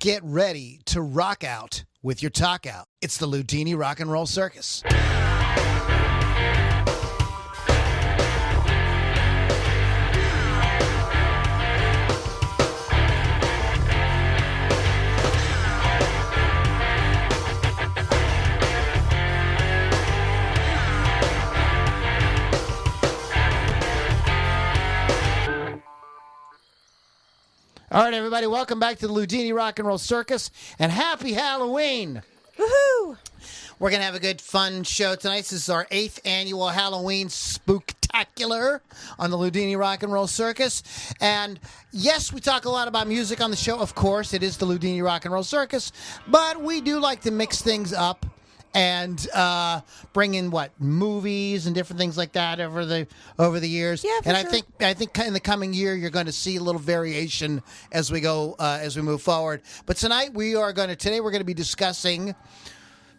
Get ready to rock out with your talk out. It's the Loudini Rock and Roll Circus. All right, everybody, welcome back to the Loudini Rock and Roll Circus, and happy Halloween! Woohoo! We're going to have a good, fun show tonight. This is our 8th annual Halloween Spooktacular on the Loudini Rock and Roll Circus. And yes, we talk a lot about music on the show. Of course, it is the Loudini Rock and Roll Circus, but we do like to mix things up and bring in movies and different things like that over the years. Yeah, and sure. I think in the coming year you're going to see a little variation as we go as we move forward. But tonight we're going to be discussing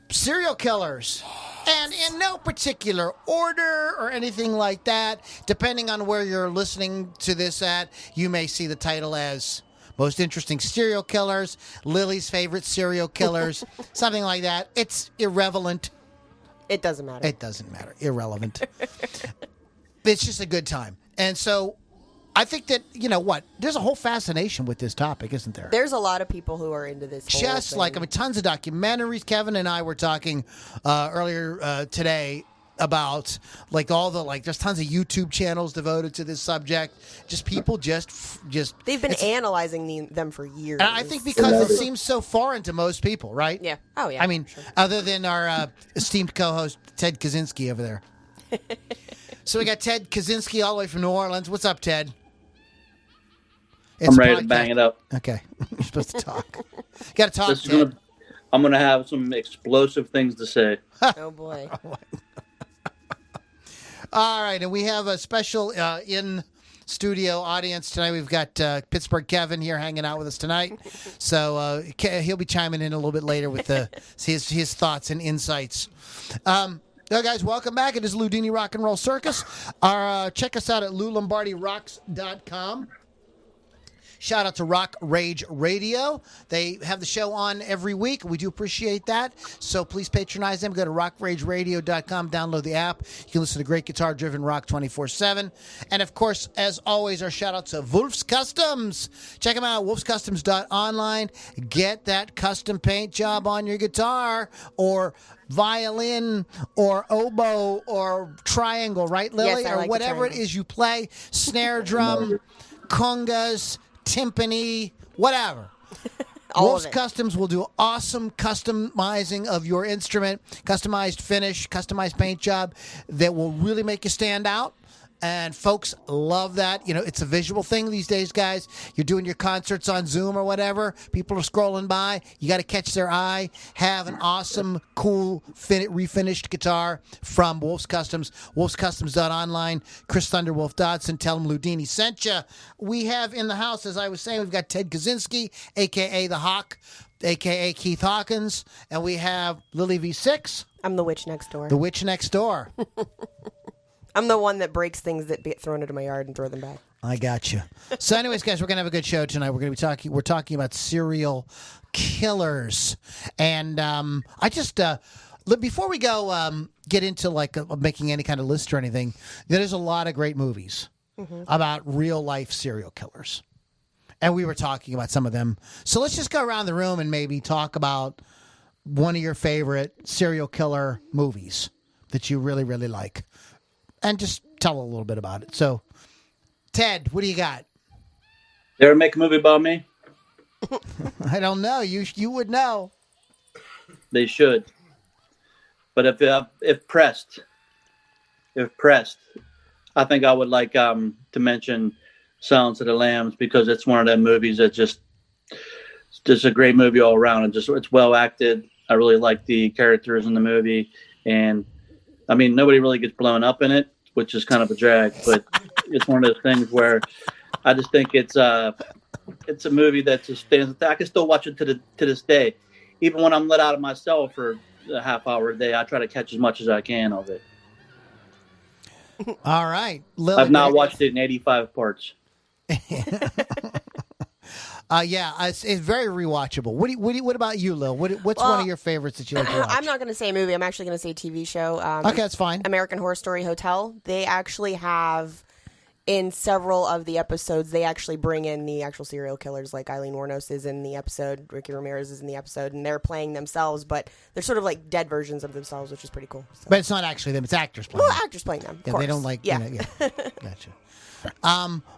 serial killers. And in no particular order or anything like that, depending on where you're listening to this at, you may see the title as Most Interesting Serial Killers, Lily's Favorite Serial Killers, something like that. It's irrelevant. It doesn't matter. It doesn't matter. Irrelevant. It's just a good time. And so I think that, there's a whole fascination with this topic, isn't there? There's a lot of people who are into this whole Just thing. tons of documentaries. Kevin and I were talking earlier today about there's tons of YouTube channels devoted to this subject. Just people just They've been analyzing them for years. And I think because it seems so foreign to most people, right? Yeah. Oh, yeah. I mean, sure. other than our esteemed co-host, Ted Kaczynski over there. So we got Ted Kaczynski all the way from New Orleans. What's up, Ted? I'm ready to bang it up. Okay. You're supposed to talk. Got to talk, Ted. I'm going to have some explosive things to say. Oh, boy. All right, and we have a special in-studio audience tonight. We've got Pittsburgh Kevin here hanging out with us tonight. So he'll be chiming in a little bit later with his thoughts and insights. So guys, welcome back. It is Loudini Rock and Roll Circus. Check us out at LouLombardiRocks.com. Shout out to Rock Rage Radio. They have the show on every week. We do appreciate that. So please patronize them. Go to rockrageradio.com. Download the app. You can listen to great guitar-driven rock 24/7. And, of course, as always, our shout out to Wolf's Customs. Check them out, wolfscustoms.online. Get that custom paint job on your guitar or violin or oboe or triangle, right, Lily? Yes, I or like whatever it is you play. Snare drum, congas, timpani, whatever. Wolf's Customs will do awesome customizing of your instrument, customized finish, customized paint job that will really make you stand out. And folks love that. It's a visual thing these days, guys. You're doing your concerts on Zoom or whatever. People are scrolling by. You got to catch their eye. Have an awesome, cool, refinished guitar from Wolf's Customs. Wolf'sCustoms.online. Chris Thunderwolf Dodson. Tell him Loudini sent you. We have in the house, as I was saying, we've got Ted Kaczynski, a.k.a. The Hawk, a.k.a. Keith Hawkins. And we have Lily V6. I'm the witch next door. The witch next door. I'm the one that breaks things that get thrown into my yard and throw them back. I got you. So, anyways, guys, we're gonna have a good show tonight. We're talking about serial killers, and I just before we go get into making any kind of list or anything, there's a lot of great movies about real life serial killers, and we were talking about some of them. So let's just go around the room and maybe talk about one of your favorite serial killer movies that you really, really like. And just tell a little bit about it. So, Ted, what do you got? They ever make a movie about me? I don't know. You would know. They should. But if pressed, I think I would like to mention Silence of the Lambs, because it's one of them movies that just a great movie all around. And it's well acted. I really like the characters in the movie, and I mean, nobody really gets blown up in it, which is kind of a drag, but it's one of those things where I just think it's a movie that just stands. I can still watch it to this day, even when I'm let out of my cell for a half hour a day. I try to catch as much as I can of it. All right, Lily, I've not watched it in 85 parts. It's very rewatchable. What about you, Lil? What's one of your favorites that you like to watch? I'm not going to say a movie. I'm actually going to say a TV show. Okay, that's fine. American Horror Story Hotel. They actually have, in several of the episodes, they actually bring in the actual serial killers. Like Eileen Wuornos is in the episode, Ricky Ramirez is in the episode, and they're playing themselves, but they're sort of like dead versions of themselves, which is pretty cool. So. But it's not actually them; it's actors playing. Well, actors playing them. Yeah, of they course. don't like. Yeah. Gotcha.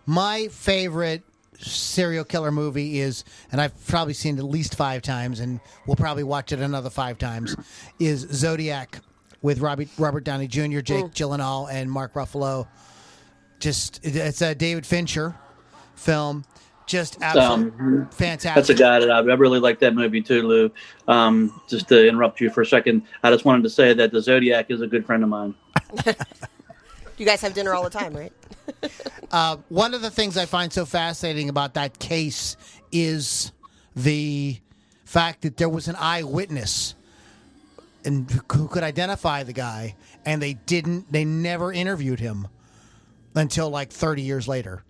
My favorite serial killer movie is, and I've probably seen it at least 5 times, and we'll probably watch it another 5 times, is Zodiac with Robert Downey Jr., Jake Gyllenhaal, and Mark Ruffalo. It's a David Fincher film. Just absolutely fantastic. That's a guy that I really like that movie too, Lou. Just to interrupt you for a second, I just wanted to say that the Zodiac is a good friend of mine. You guys have dinner all the time, right? One of the things I find so fascinating about that case is the fact that there was an eyewitness and who could identify the guy, and they never interviewed him until like 30 years later.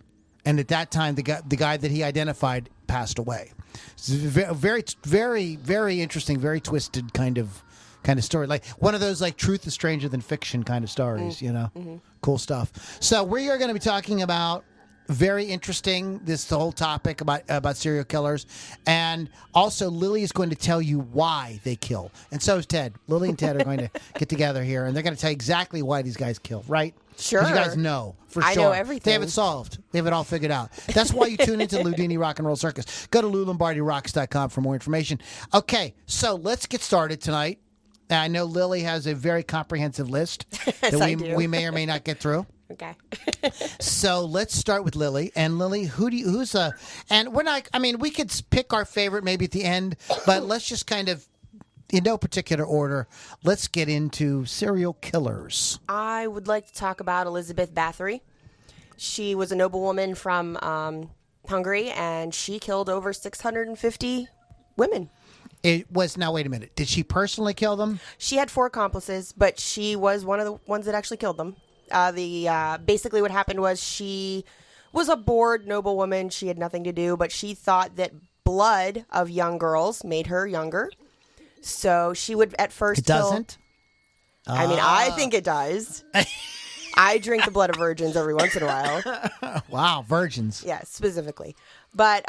And at that time, the guy that he identified passed away. It's a very, very, very interesting, very twisted kind of story. Like one of those like truth is stranger than fiction kind of stories, you know? Mm-hmm. Cool stuff. So we are going to be talking about very interesting, the whole topic about serial killers. And also Lily is going to tell you why they kill. And so is Ted. Lily and Ted are going to get together here, and they're going to tell you exactly why these guys kill, right? Sure. 'Cause you guys know, for sure. I know everything. They have it solved. They have it all figured out. That's why you tune into Loudini Rock and Roll Circus. Go to LouLombardiRocks.com for more information. Okay, so let's get started tonight. I know Lily has a very comprehensive list that we may or may not get through. Okay. So let's start with Lily. And Lily, and we're not, I mean, we could pick our favorite maybe at the end, but let's just kind of, in no particular order, let's get into serial killers. I would like to talk about Elizabeth Bathory. She was a noblewoman from Hungary, and she killed over 650 women. Now wait a minute. Did she personally kill them? She had 4 accomplices, but she was one of the ones that actually killed them. Basically what happened was she was a bored noblewoman. She had nothing to do, but she thought that blood of young girls made her younger. So she would at first It doesn't? I mean, I think it does. I drink the blood of virgins every once in a while. Wow, virgins. Yeah, specifically. But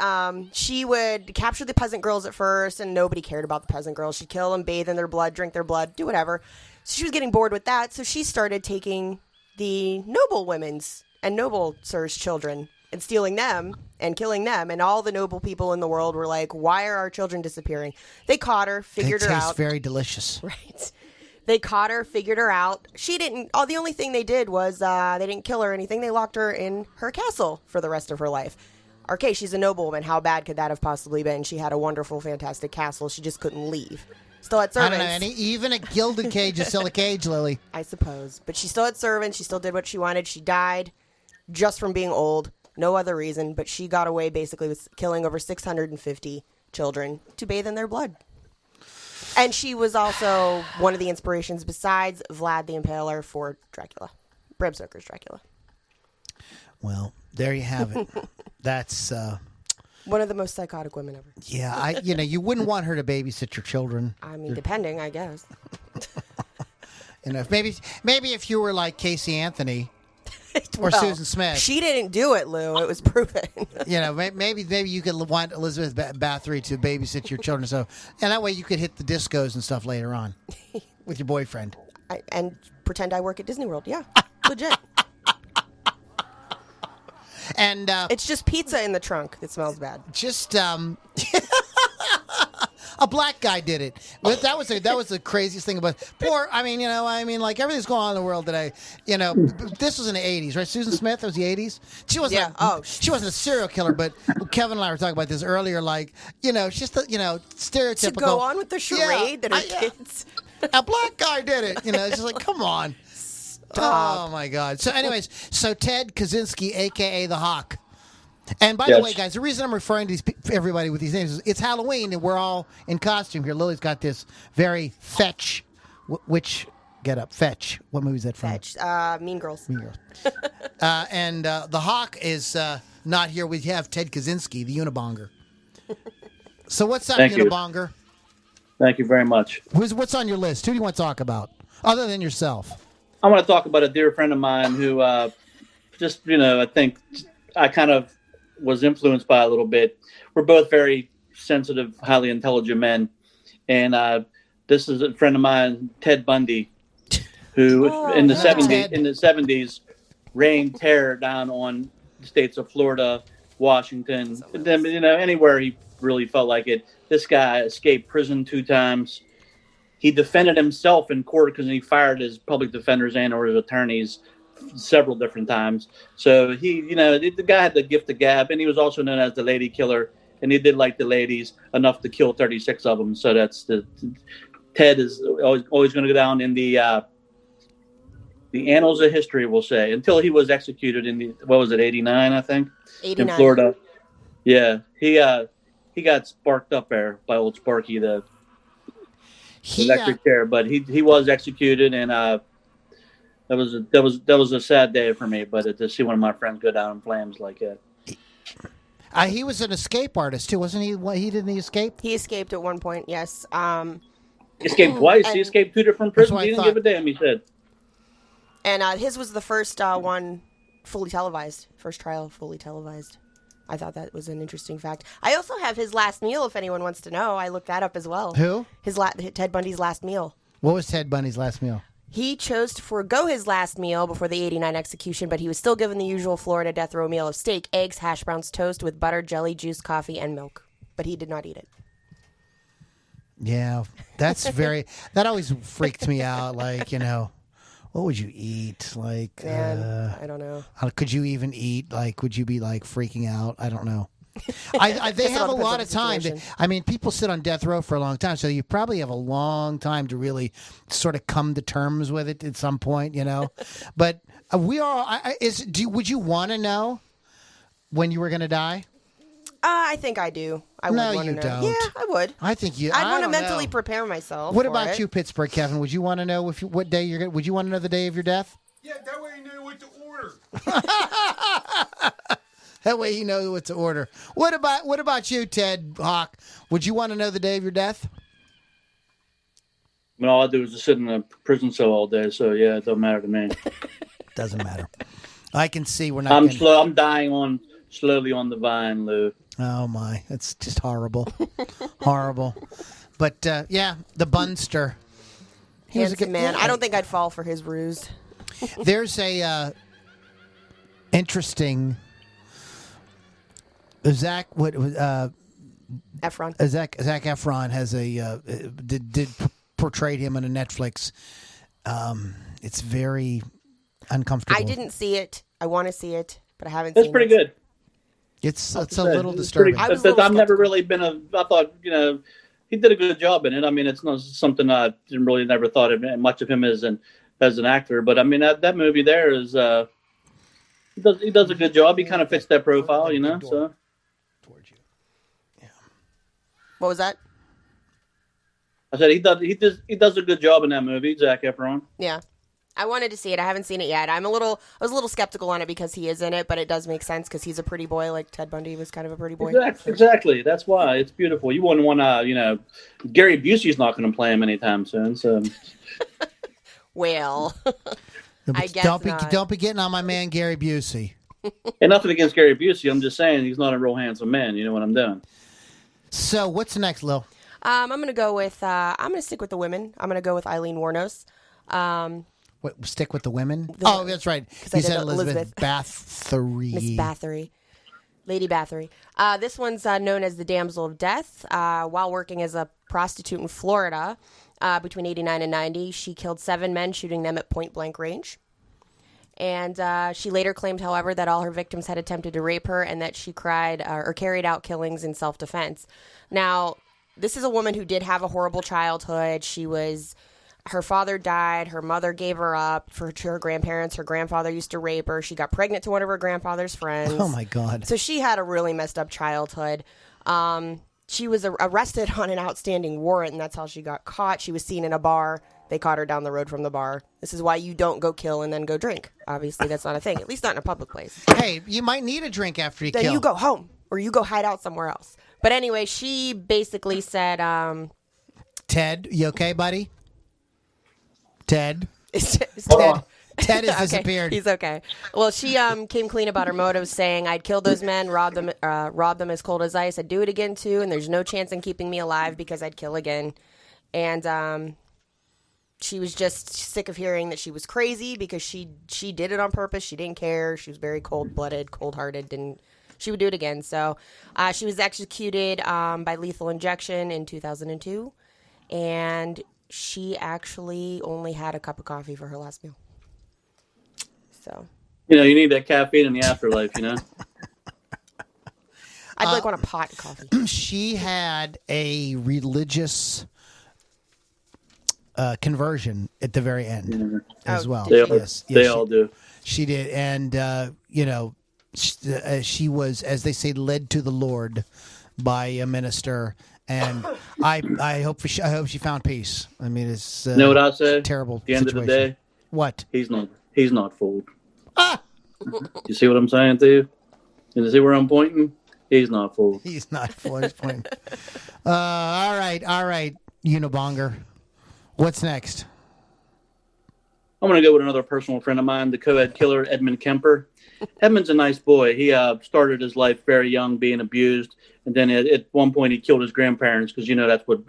she would capture the peasant girls at first, and nobody cared about the peasant girls. She'd kill them, bathe in their blood, drink their blood, do whatever. So she was getting bored with that, so she started taking the noble women's and noble sirs' children and stealing them and killing them. And all the noble people in the world were like, why are our children disappearing? They caught her, figured her out. They taste very delicious. Right. They caught her, figured her out. She didn't. The only thing they did was they didn't kill her or anything. They locked her in her castle for the rest of her life. Okay, she's a noblewoman. How bad could that have possibly been? She had a wonderful, fantastic castle. She just couldn't leave. Still had servants. I don't know. Even a gilded cage is still a cage, Lily. I suppose. But she still had servants. She still did what she wanted. She died just from being old. No other reason. But she got away basically with killing over 650 children to bathe in their blood. And she was also one of the inspirations besides Vlad the Impaler for Dracula. Bram Stoker's Dracula. Well, there you have it. That's one of the most psychotic women ever. Yeah, you wouldn't want her to babysit your children. I mean, depending, I guess. Maybe if you were like Casey Anthony or Susan Smith. She didn't do it, Lou. It was proven. Maybe you could want Elizabeth Bathory to babysit your children, and that way you could hit the discos and stuff later on with your boyfriend. And pretend I work at Disney World. Yeah, legit. And it's just pizza in the trunk that smells bad. Just a black guy did it. That was the craziest thing about like everything's going on in the world today. This was in the 80s, right? Susan Smith, it was the 80s. She wasn't. She wasn't a serial killer, but Kevin and I were talking about this earlier. Like, it's just stereotypical. To go on with the charade that her kids. A black guy did it. It's just like, come on. Stop. Oh my God. So anyways, Ted Kaczynski, aka the Hawk. And by the way, guys, the reason I'm referring to everybody with these names is it's Halloween and we're all in costume here. Lily's got this very fetch, which get up, fetch. What movie is that from? Fetch. Mean Girls. Mean Girls. And the Hawk is not here. We have Ted Kaczynski, the Unibonger. So what's up, Thank you. Unibonger? Thank you very much. What's on your list? Who do you want to talk about other than yourself? I want to talk about a dear friend of mine who just, I think I kind of was influenced by a little bit. We're both very sensitive, highly intelligent men. And this is a friend of mine, Ted Bundy, who in the 70s rained terror down on the states of Florida, Washington, and then, anywhere he really felt like it. This guy escaped prison 2 times. He defended himself in court because he fired his public defenders and or his attorneys several different times. So he, the guy had the gift of gab, and he was also known as the lady killer. And he did like the ladies enough to kill 36 of them. So that's Ted is always going to go down in the annals of history, we'll say, until he was executed in 89, I think, 89. in Florida. Yeah, he got sparked up there by old Sparky, the electric chair. But he was executed, and that was a sad day for me. But to see one of my friends go down in flames like that. He was an escape artist too, wasn't he? Didn't he escape? He escaped at one point. Yes. He escaped twice. He escaped 2 different prisons. He didn't give a damn. He said. And his was the first one fully televised. First trial fully televised. I thought that was an interesting fact. I also have his last meal, if anyone wants to know. I looked that up as well. Who? Ted Bundy's last meal. What was Ted Bundy's last meal? He chose to forego his last meal before the 89 execution, but he was still given the usual Florida death row meal of steak, eggs, hash browns, toast with butter, jelly, juice, coffee, and milk. But he did not eat it. Yeah, that's that always freaked me out. Like, what would you eat? Like, Man, I don't know. Could you even eat? Like, would you be like freaking out? I don't know. They have a lot of time. People sit on death row for a long time, so you probably have a long time to really sort of come to terms with it at some point, But we are. Would you want to know when you were going to die? I think I do. I would want to know. Don't. Yeah, I would. I think you. I'd want to mentally prepare myself. What about you, Pittsburgh Kevin? Would you want to know what day you're? Would you want to know the day of your death? Yeah, that way you know what to order. That way you know what to order. What about you, Ted Hawk? Would you want to know the day of your death? All I do is just sit in a prison cell all day, so yeah, it don't matter to me. Doesn't matter. I can see we're not. I'm dying slowly on the vine, Lou. Oh my, it's just horrible, horrible. But yeah, the Bunster. He was a good man. I don't think I'd fall for his ruse. There's a interesting. Zac Efron. Zac Efron has did portrayed him on a Netflix. It's very uncomfortable. I didn't see it. I want to see it, but I haven't seen it. It's pretty good. It's a little disturbing. I've never really been I thought, he did a good job in it. It's not something I never thought of much of him as an actor. But that movie there is he does a good job. He kind of fits that profile, so. Towards you. Yeah. What was that? I said he does a good job in that movie, Zac Efron. Yeah. I wanted to see it. I haven't seen it yet. I was a little skeptical on it because he is in it, but it does make sense because he's a pretty boy, like Ted Bundy was kind of a pretty boy. Exactly. That's why it's beautiful. You wouldn't want to, Gary Busey's not going to play him anytime soon. So, well, I guess don't be getting on my man Gary Busey. And nothing against Gary Busey. I'm just saying he's not a real handsome man. You know what I'm doing. So what's next, Lil? I'm going to go with. I'm going to stick with the women. I'm going to go with Eileen Wuornos. Stick with the women? That's right. You said Elizabeth Bathory. Miss Bathory. Lady Bathory. This one's known as the Damsel of Death. While working as a prostitute in Florida between 89 and 90, she killed 7 men, shooting them at point-blank range. And she later claimed, however, that all her victims had attempted to rape her and that she carried out killings in self-defense. Now, this is a woman who did have a horrible childhood. Her father died. Her mother gave her up to her grandparents. Her grandfather used to rape her. She got pregnant to one of her grandfather's friends. Oh, my God. So she had a really messed up childhood. She was arrested on an outstanding warrant, and that's how she got caught. She was seen in a bar. They caught her down the road from the bar. This is why you don't go kill and then go drink. Obviously, that's not a thing, at least not in a public place. Hey, you might need a drink after you kill. Then you go home. or you go hide out somewhere else. But anyway, she basically said, Ted, you okay, buddy? Ted? is Oh. Ted has okay, disappeared. he's okay. Well, she came clean about her motives, saying, I'd kill those men, rob them as cold as ice. I'd do it again, too, and there's no chance in keeping me alive because I'd kill again. And she was just sick of hearing that she was crazy because she did it on purpose. She didn't care. She was very cold-blooded, cold-hearted, and she would do it again. So she was executed by lethal injection in 2002, and she actually only had a cup of coffee for her last meal. So, You need that caffeine in the afterlife, I'd want a pot of coffee. She had a religious conversion at the very end as well. They all do. She did, and she was, as they say, led to the Lord by a minister. And I hope she found peace. I mean, it's You know what I say? terrible. At the end situation. of the day, What? he's not fooled. Ah! You see what I'm saying to you? You see where I'm pointing? He's not fooled. He's not full. He's point. All right, Unibonger. What's next? I'm going to go with another personal friend of mine, the co-ed killer, Edmund Kemper. Edmund's a nice boy. He started his life very young, being abused. And then at one point he killed his grandparents because, that's what,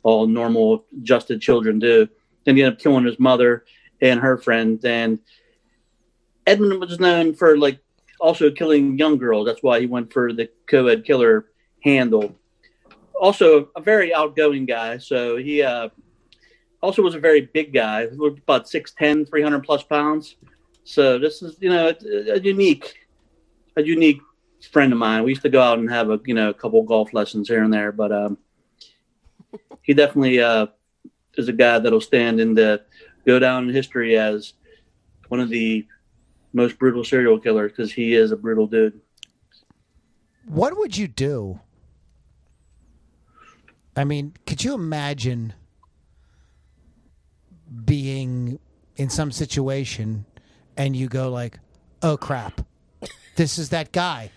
all normal, adjusted children do. Then he ended up killing his mother and her friend. And Edmund was known for, also killing young girls. That's why he went for the co-ed killer handle. Also, a very outgoing guy. So he also was a very big guy. He was about 6'10", 300 plus pounds. So this is, a unique friend of mine. We used to go out and have a couple golf lessons here and there, but he definitely is a guy that'll go down in history as one of the most brutal serial killers because he is a brutal dude. What would you do? I mean, could you imagine being in some situation and you go like, oh crap, this is that guy.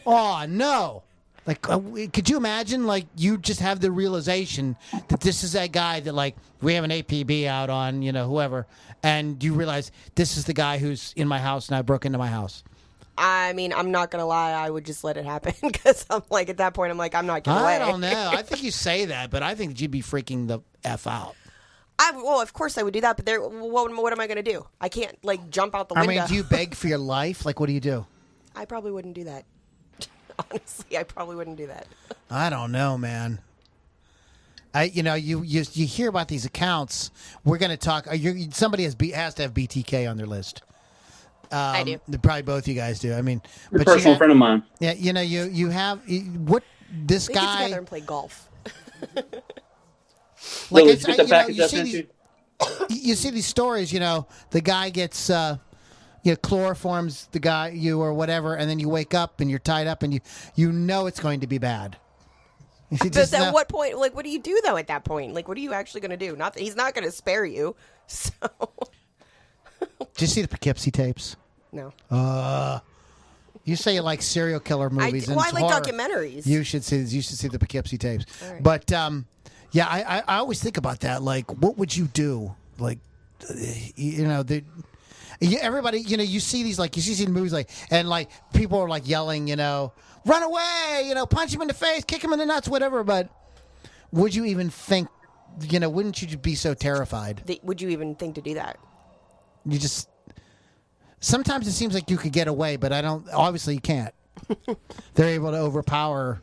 Oh no. Like, could you imagine, you just have the realization that this is that guy that, we have an APB out on, whoever, and you realize this is the guy who's in my house and I broke into my house. I mean, I'm not going to lie. I would just let it happen because I'm at that point, I'm I'm not going to I don't know. I think you say that, but I think you'd be freaking the F out. Well, of course I would do that, but what am I going to do? I can't, jump out the window. I mean, do you beg for your life? What do you do? I probably wouldn't do that. Honestly, I probably wouldn't do that. I don't know, man. You hear about these accounts. We're going to talk. Somebody has to have BTK on their list. I do. Probably both you guys do. I mean, A personal friend of mine. Yeah, you have what this We guy. get together and play golf. Lily, get the package I sent you. You see these stories. The guy gets. Chloroforms the guy or whatever, and then you wake up and you're tied up and you know it's going to be bad. But at what point? What do you do though? At that point, what are you actually going to do? Not that he's not going to spare you. So, did you see the Poughkeepsie tapes? No. You say you like serial killer movies. I like horror. Documentaries. You should see the Poughkeepsie tapes. Right. But yeah, I always think about that. What would you do? Everybody, you see these you see movies and people are yelling, run away, punch him in the face, kick him in the nuts, whatever. But would you even think, wouldn't you be so terrified? Would you even think to do that? You just sometimes it seems like you could get away, but I don't. Obviously, you can't. They're able to overpower.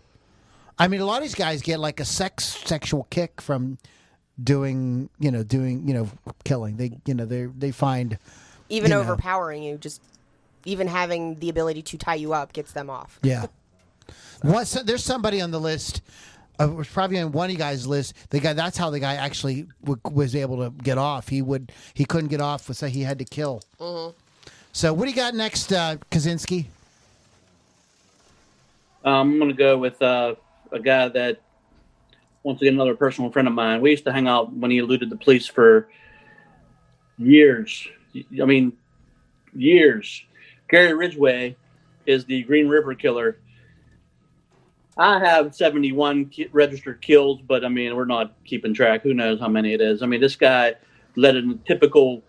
I mean, a lot of these guys get a sexual kick from doing killing. They find. Even overpowering you, just even having the ability to tie you up gets them off. Yeah. There's somebody on the list. Was probably on one of you guys' list. That's how the guy actually was able to get off. He couldn't get off, so he had to kill. Mm-hmm. So what do you got next, Kaczynski? I'm going to go with a guy that, once again, another personal friend of mine. We used to hang out when he eluded the police for years. I mean, years. Gary Ridgeway is the Green River Killer. I have 71 registered kills, but I mean, we're not keeping track. Who knows how many it is? I mean, this guy led a typical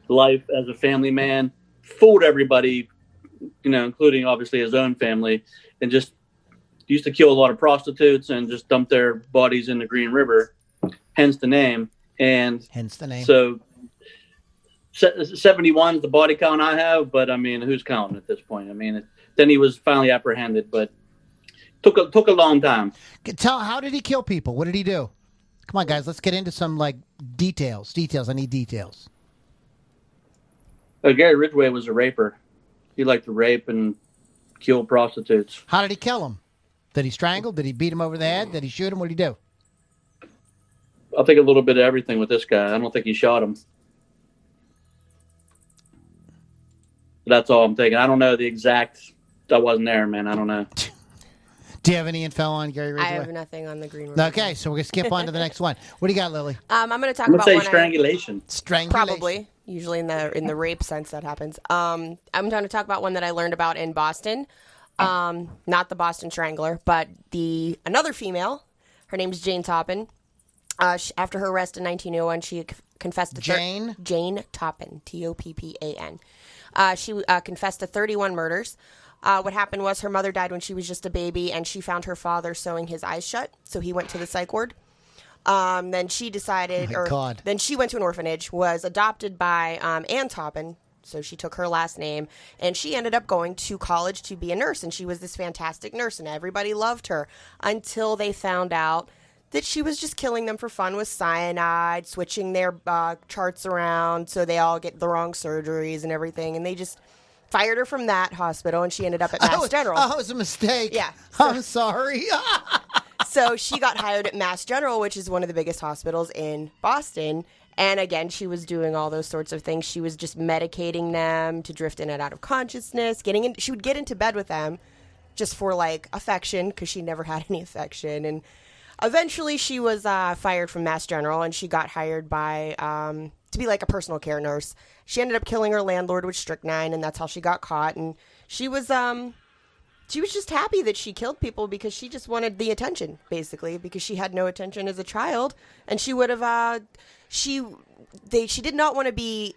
life as a family man, fooled everybody, including obviously his own family, and just used to kill a lot of prostitutes and just dump their bodies in the Green River, hence the name. And hence the name. So 71 is the body count I have, but I mean, who's counting at this point? I mean, then he was finally apprehended, but took a long time. How did he kill people? What did he do? Come on, guys, let's get into some details. I need details. Gary Ridgeway was a raper. He liked to rape and kill prostitutes. How did he kill him? Did he strangle? Did he beat him over the head? Did he shoot him? What did he do? I think a little bit of everything with this guy. I don't think he shot him. That's all I'm thinking. I don't know the exact. I wasn't there, man. I don't know. Do you have any info on Gary Ridgeway? I have nothing on the Green River. Okay, so we're going to skip on to the next one. What do you got, Lily? I'm going to talk I'm about gonna say strangulation. Strangulation. Probably. Usually in the rape sense that happens. I'm going to talk about one that I learned about in Boston. Not the Boston Strangler, but another female. Her name is Jane Toppan. After her arrest in 1901, she confessed to Jane Toppan, Toppan. She confessed to 31 murders. What happened was her mother died when she was just a baby, and she found her father sewing his eyes shut, so he went to the psych ward. Then she decided, then she went to an orphanage, was adopted by Ann Toppan, so she took her last name, and she ended up going to college to be a nurse, and she was this fantastic nurse, and everybody loved her until they found out that she was just killing them for fun with cyanide, switching their charts around so they all get the wrong surgeries and everything, and they just fired her from that hospital, and she ended up at Mass General. Oh, it was a mistake. Yeah. I'm sorry. So she got hired at Mass General, which is one of the biggest hospitals in Boston. And again, she was doing all those sorts of things. She was just medicating them to drift in and out of consciousness. She would get into bed with them just for affection, because she never had any affection. And eventually she was fired from Mass General, and she got hired by to be a personal care nurse. She ended up killing her landlord with strychnine, and that's how she got caught. And she was just happy that she killed people because she just wanted the attention, basically, because she had no attention as a child, and she would have she did not want to be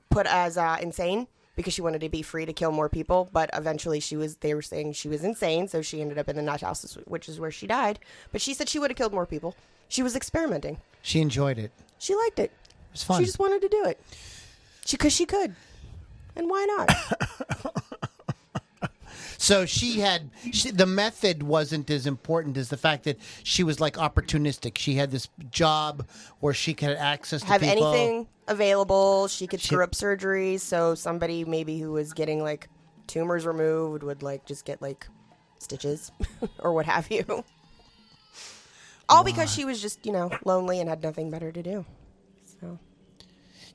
put as insane, because she wanted to be free to kill more people, but eventually they were saying she was insane, so she ended up in the nut house, which is where she died. But she said she would have killed more people. She was experimenting. She enjoyed it. She liked it. It was fun. She just wanted to do it. Because she could. And why not? So the method wasn't as important as the fact that she was opportunistic. She had this job where she could have access to have people. Anything available. She could screw up surgeries. So somebody maybe who was getting tumors removed would just get stitches or what have you. All because she was just, lonely and had nothing better to do. So.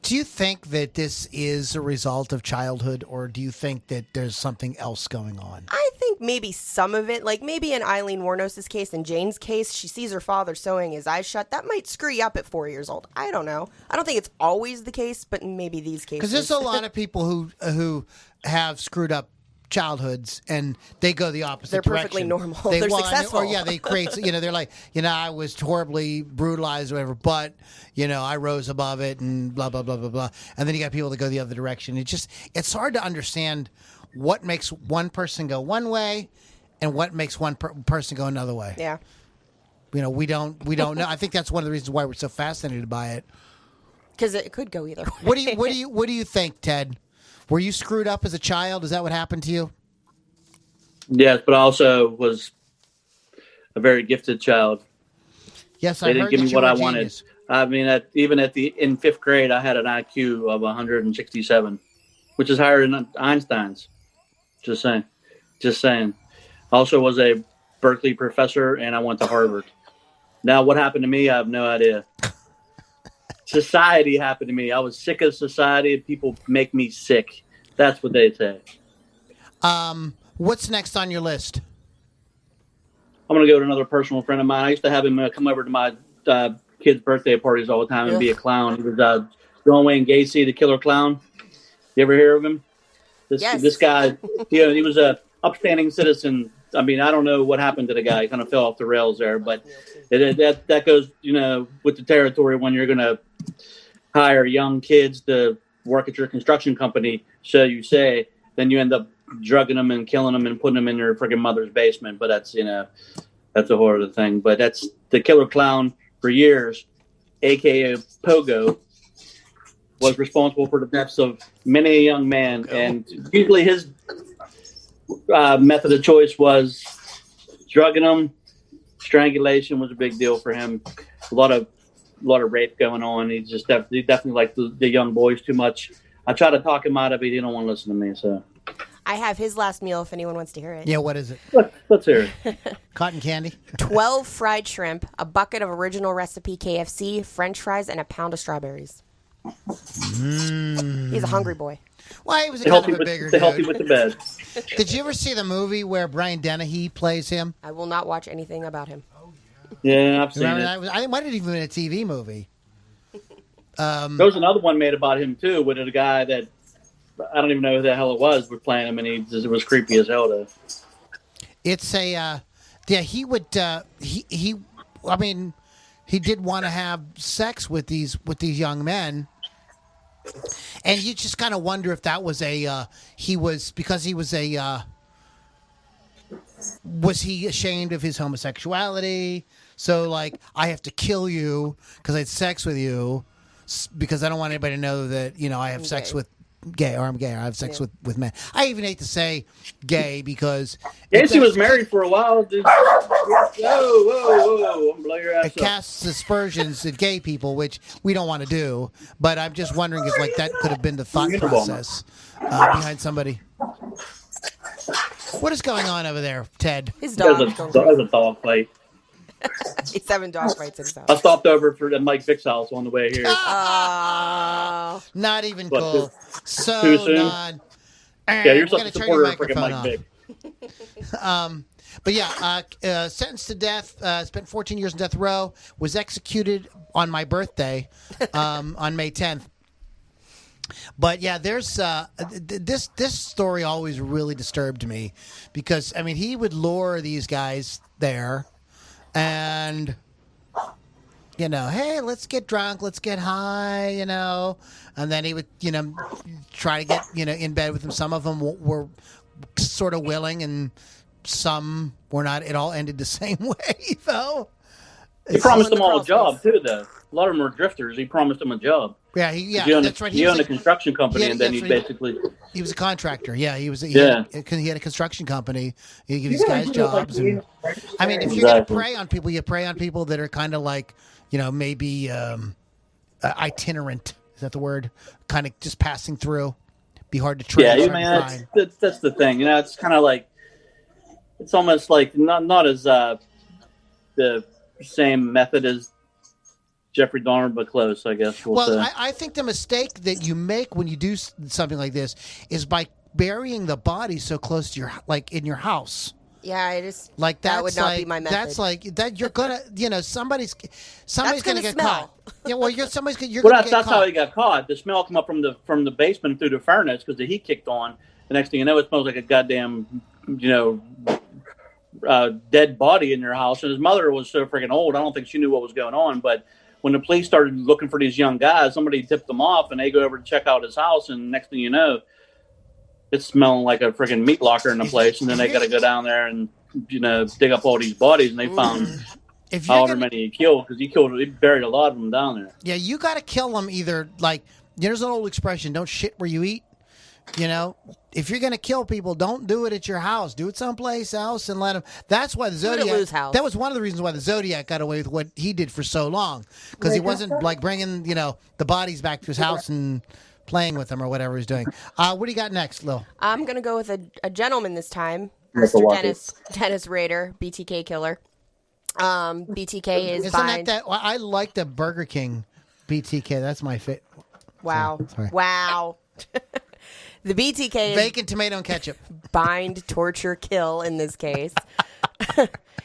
Do you think that this is a result of childhood, or do you think that there's something else going on? I think maybe some of it, maybe in Eileen Warnos' case and Jane's case, she sees her father sewing his eyes shut. That might screw you up at 4 years old. I don't know. I don't think it's always the case, but maybe these cases. Because there's a lot of people who have screwed up childhoods and they go the opposite They're direction. perfectly normal. They're successful. They create, they're like, I was horribly brutalized or whatever, but, I rose above it and blah, blah, blah, blah, blah. And then you got people that go the other direction. It's hard to understand what makes one person go one way and what makes one person go another way. Yeah. We don't know. I think that's one of the reasons why we're so fascinated by it. Because it could go either way. What do you think, Ted? Were you screwed up as a child? Is that what happened to you? Yes, but I also was a very gifted child. Yes, they didn't give me what I wanted. I mean, in fifth grade, I had an IQ of 167, which is higher than Einstein's. Just saying. I also was a Berkeley professor, and I went to Harvard. Now, what happened to me, I have no idea. Society happened to me. I was sick of society. People make me sick. That's what they say. What's next on your list? I'm going to go to another personal friend of mine. I used to have him come over to my kids' birthday parties all the time and be a clown. He was John Wayne Gacy, the killer clown. You ever hear of him? Yes. This guy, he was a upstanding citizen, I mean, I don't know what happened to the guy. He kind of fell off the rails there, but that goes, with the territory when you're going to hire young kids to work at your construction company, so you say, then you end up drugging them and killing them and putting them in your freaking mother's basement. But that's, that's a horrible thing. But that's the killer clown for years, a.k.a. Pogo, was responsible for the deaths of many a young man. And usually his method of choice was drugging them. Strangulation was a big deal for him. A lot of rape going on. He just definitely liked the young boys too much. I try to talk him out of it. He don't want to listen to me. So I have his last meal if anyone wants to hear it. Yeah, what is it? Let's hear it. Cotton candy? 12 fried shrimp, a bucket of original recipe KFC, French fries, and a pound of strawberries. He's a hungry boy. Well, he was a kind of a bigger dude. To help you with the bed. Did you ever see the movie where Brian Dennehy plays him? I will not watch anything about him. Yeah, I've seen it. I think might have even been a TV movie. There was another one made about him too, with a guy that I don't even know who the hell it was. We're playing him, and it was creepy as hell. Though. It's a he would he did want to have sex with these young men, and you just kind of wonder if that was was he ashamed of his homosexuality? So, like, I have to kill you because I had sex with you because I don't want anybody to know that, I have sex with gay or I'm gay or I have sex with men. I even hate to say gay because... Gacy was married for a while. Dude. Whoa. I'm blowing your ass It casts aspersions at gay people, which we don't want to do. But I'm just wondering if, like, that could have been the thought process behind somebody... What is going on over there, Ted? His dog. There's a dog fight. He's having dog fights in his house. I stopped over for the Mike Vick's house on the way here. Oh. Not even cool. So too soon? not. Yeah, you're such a supporter of freaking Mike Vick. But yeah, sentenced to death, spent 14 years in death row, was executed on my birthday on May 10th. But yeah, there's this story always really disturbed me because he would lure these guys there, and hey, let's get drunk, let's get high, and then he would try to get in bed with them. Some of them were sort of willing, and some were not. It all ended the same way though. He promised them all a job too, though. A lot of them were drifters. He promised them a job. Yeah, that's right. He owned a construction company, and then he basically... He was a contractor. Yeah, he had a construction company. He gave these guys jobs. And, if you're going to prey on people, you prey on people that are kind of like, maybe itinerant. Is that the word? Kind of just passing through. Be hard to trace. Yeah, that's the thing. It's kind of like... It's almost like not as the same method as Jeffrey Dahmer, but close, I guess. I think the mistake that you make when you do something like this is by burying the body so close to in your house. Yeah, it is. Like that would not be my method. That's like that. You're gonna, somebody's gonna get smell. caught. Yeah, well, that's how he got caught. The smell come up from the basement through the furnace because the heat kicked on. The next thing you know, it smells like a goddamn, dead body in your house. And his mother was so freaking old. I don't think she knew what was going on, but. When the police started looking for these young guys, somebody tipped them off, and they go over to check out his house, and next thing you know, it's smelling like a freaking meat locker in the place, and then they got to go down there and dig up all these bodies, and they found however many he killed because he buried a lot of them down there. Yeah, you got to kill them either there's an old expression: "Don't shit where you eat." If you're going to kill people, don't do it at your house. Do it someplace else and let them. That's why the Zodiac. That was one of the reasons why the Zodiac got away with what he did for so long, because he wasn't bringing the bodies back to his house and playing with them or whatever he's doing. What do you got next, Lil? I'm going to go with a gentleman this time, Mr. Dennis Raider, BTK killer. BTK is Isn't that I like the Burger King BTK. That's my favorite. Wow. Sorry. Wow. The BTK is bacon, tomato, and ketchup. Bind, torture, kill in this case.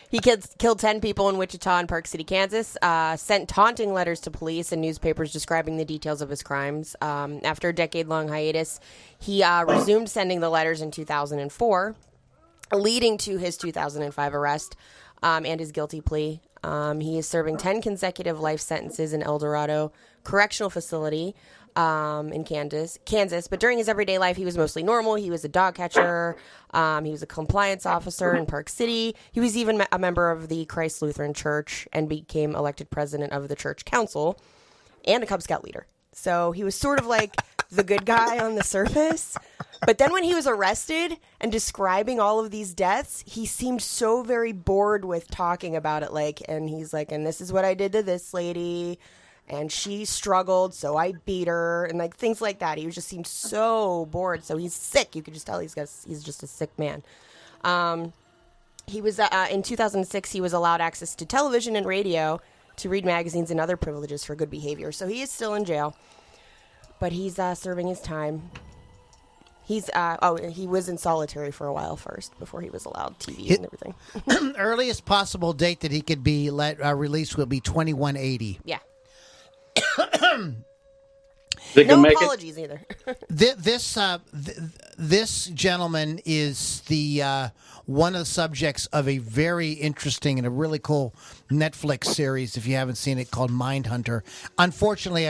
He killed 10 people in Wichita and Park City, Kansas, sent taunting letters to police and newspapers describing the details of his crimes. After a decade-long hiatus, he resumed sending the letters in 2004. leading to his 2005 arrest and his guilty plea. He is serving 10 consecutive life sentences in El Dorado Correctional Facility in Kansas. But during his everyday life, he was mostly normal. He was a dog catcher. He was a compliance officer in Park City. He was even a member of the Christ Lutheran Church and became elected president of the church council and a Cub Scout leader. So he was sort of like the good guy on the surface. But then when he was arrested and describing all of these deaths, he seemed so very bored with talking about it. And he's like, and this is what I did to this lady. And she struggled, so I beat her. And things like that. He just seemed so bored. So he's sick. You could just tell he's just a sick man. He was in 2006, he was allowed access to television and radio to read magazines and other privileges for good behavior. So he is still in jail. But he's serving his time. He was in solitary for a while first before he was allowed TV and everything. Earliest possible date that he could be released will be 2180. Yeah. No apologies either. This gentleman is the one of the subjects of a very interesting and a really cool Netflix series, if you haven't seen it, called Mindhunter. Unfortunately,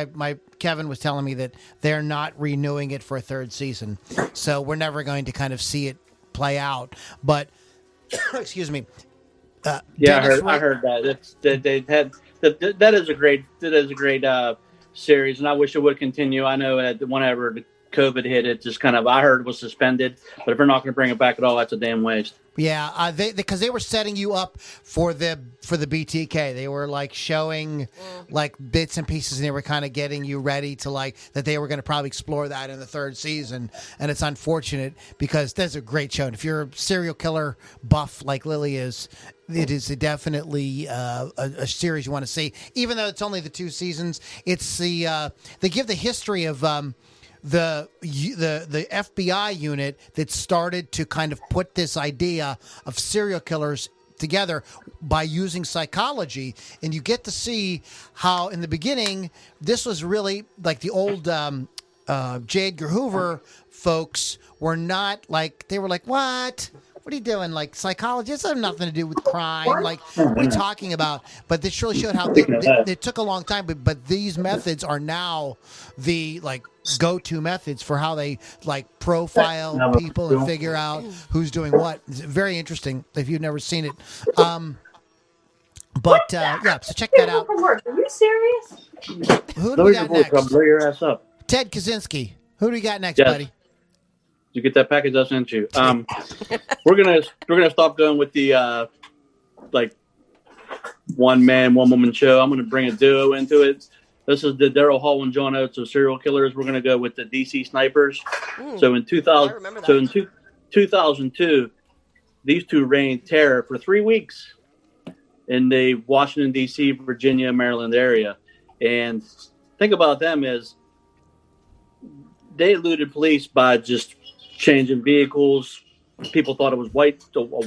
Kevin was telling me that they're not renewing it for a third season, so we're never going to kind of see it play out. But excuse me. I heard that. That is a great series, and I wish it would continue. I know that whenever the COVID hit, it just kind of, I heard, was suspended. But if they're not going to bring it back at all, that's a damn waste. Yeah, because they were setting you up for the BTK. They were showing bits and pieces, and they were kind of getting you ready to that they were going to probably explore that in the third season. And it's unfortunate because that's a great show. And if you're a serial killer buff like Lily is, it is definitely a series you want to see. Even though it's only the 2 seasons, it's they give the history of the FBI unit that started to kind of put this idea of serial killers together by using psychology, and you get to see how in the beginning this was really the old J. Edgar Hoover folks were not they were what are you doing? Psychology? This has nothing to do with crime. What are you talking about? But this really showed how it took a long time. But these methods are now the go-to methods for how they profile people and figure out who's doing what. It's very interesting if you've never seen it. So check that out. Are you serious? Who do we got next? Blow your ass up. Ted Kaczynski. Who do we got next, Yes. buddy? Did you get that package I sent you? We're gonna stop going with the one man, one woman show. I'm gonna bring a duo into it. This is the Daryl Hall and John Oates of serial killers. We're gonna go with the DC Snipers. So in 2002, these two reigned terror for 3 weeks in the Washington D.C., Virginia, Maryland area. And think about them as they eluded police by just changing vehicles. People thought it was a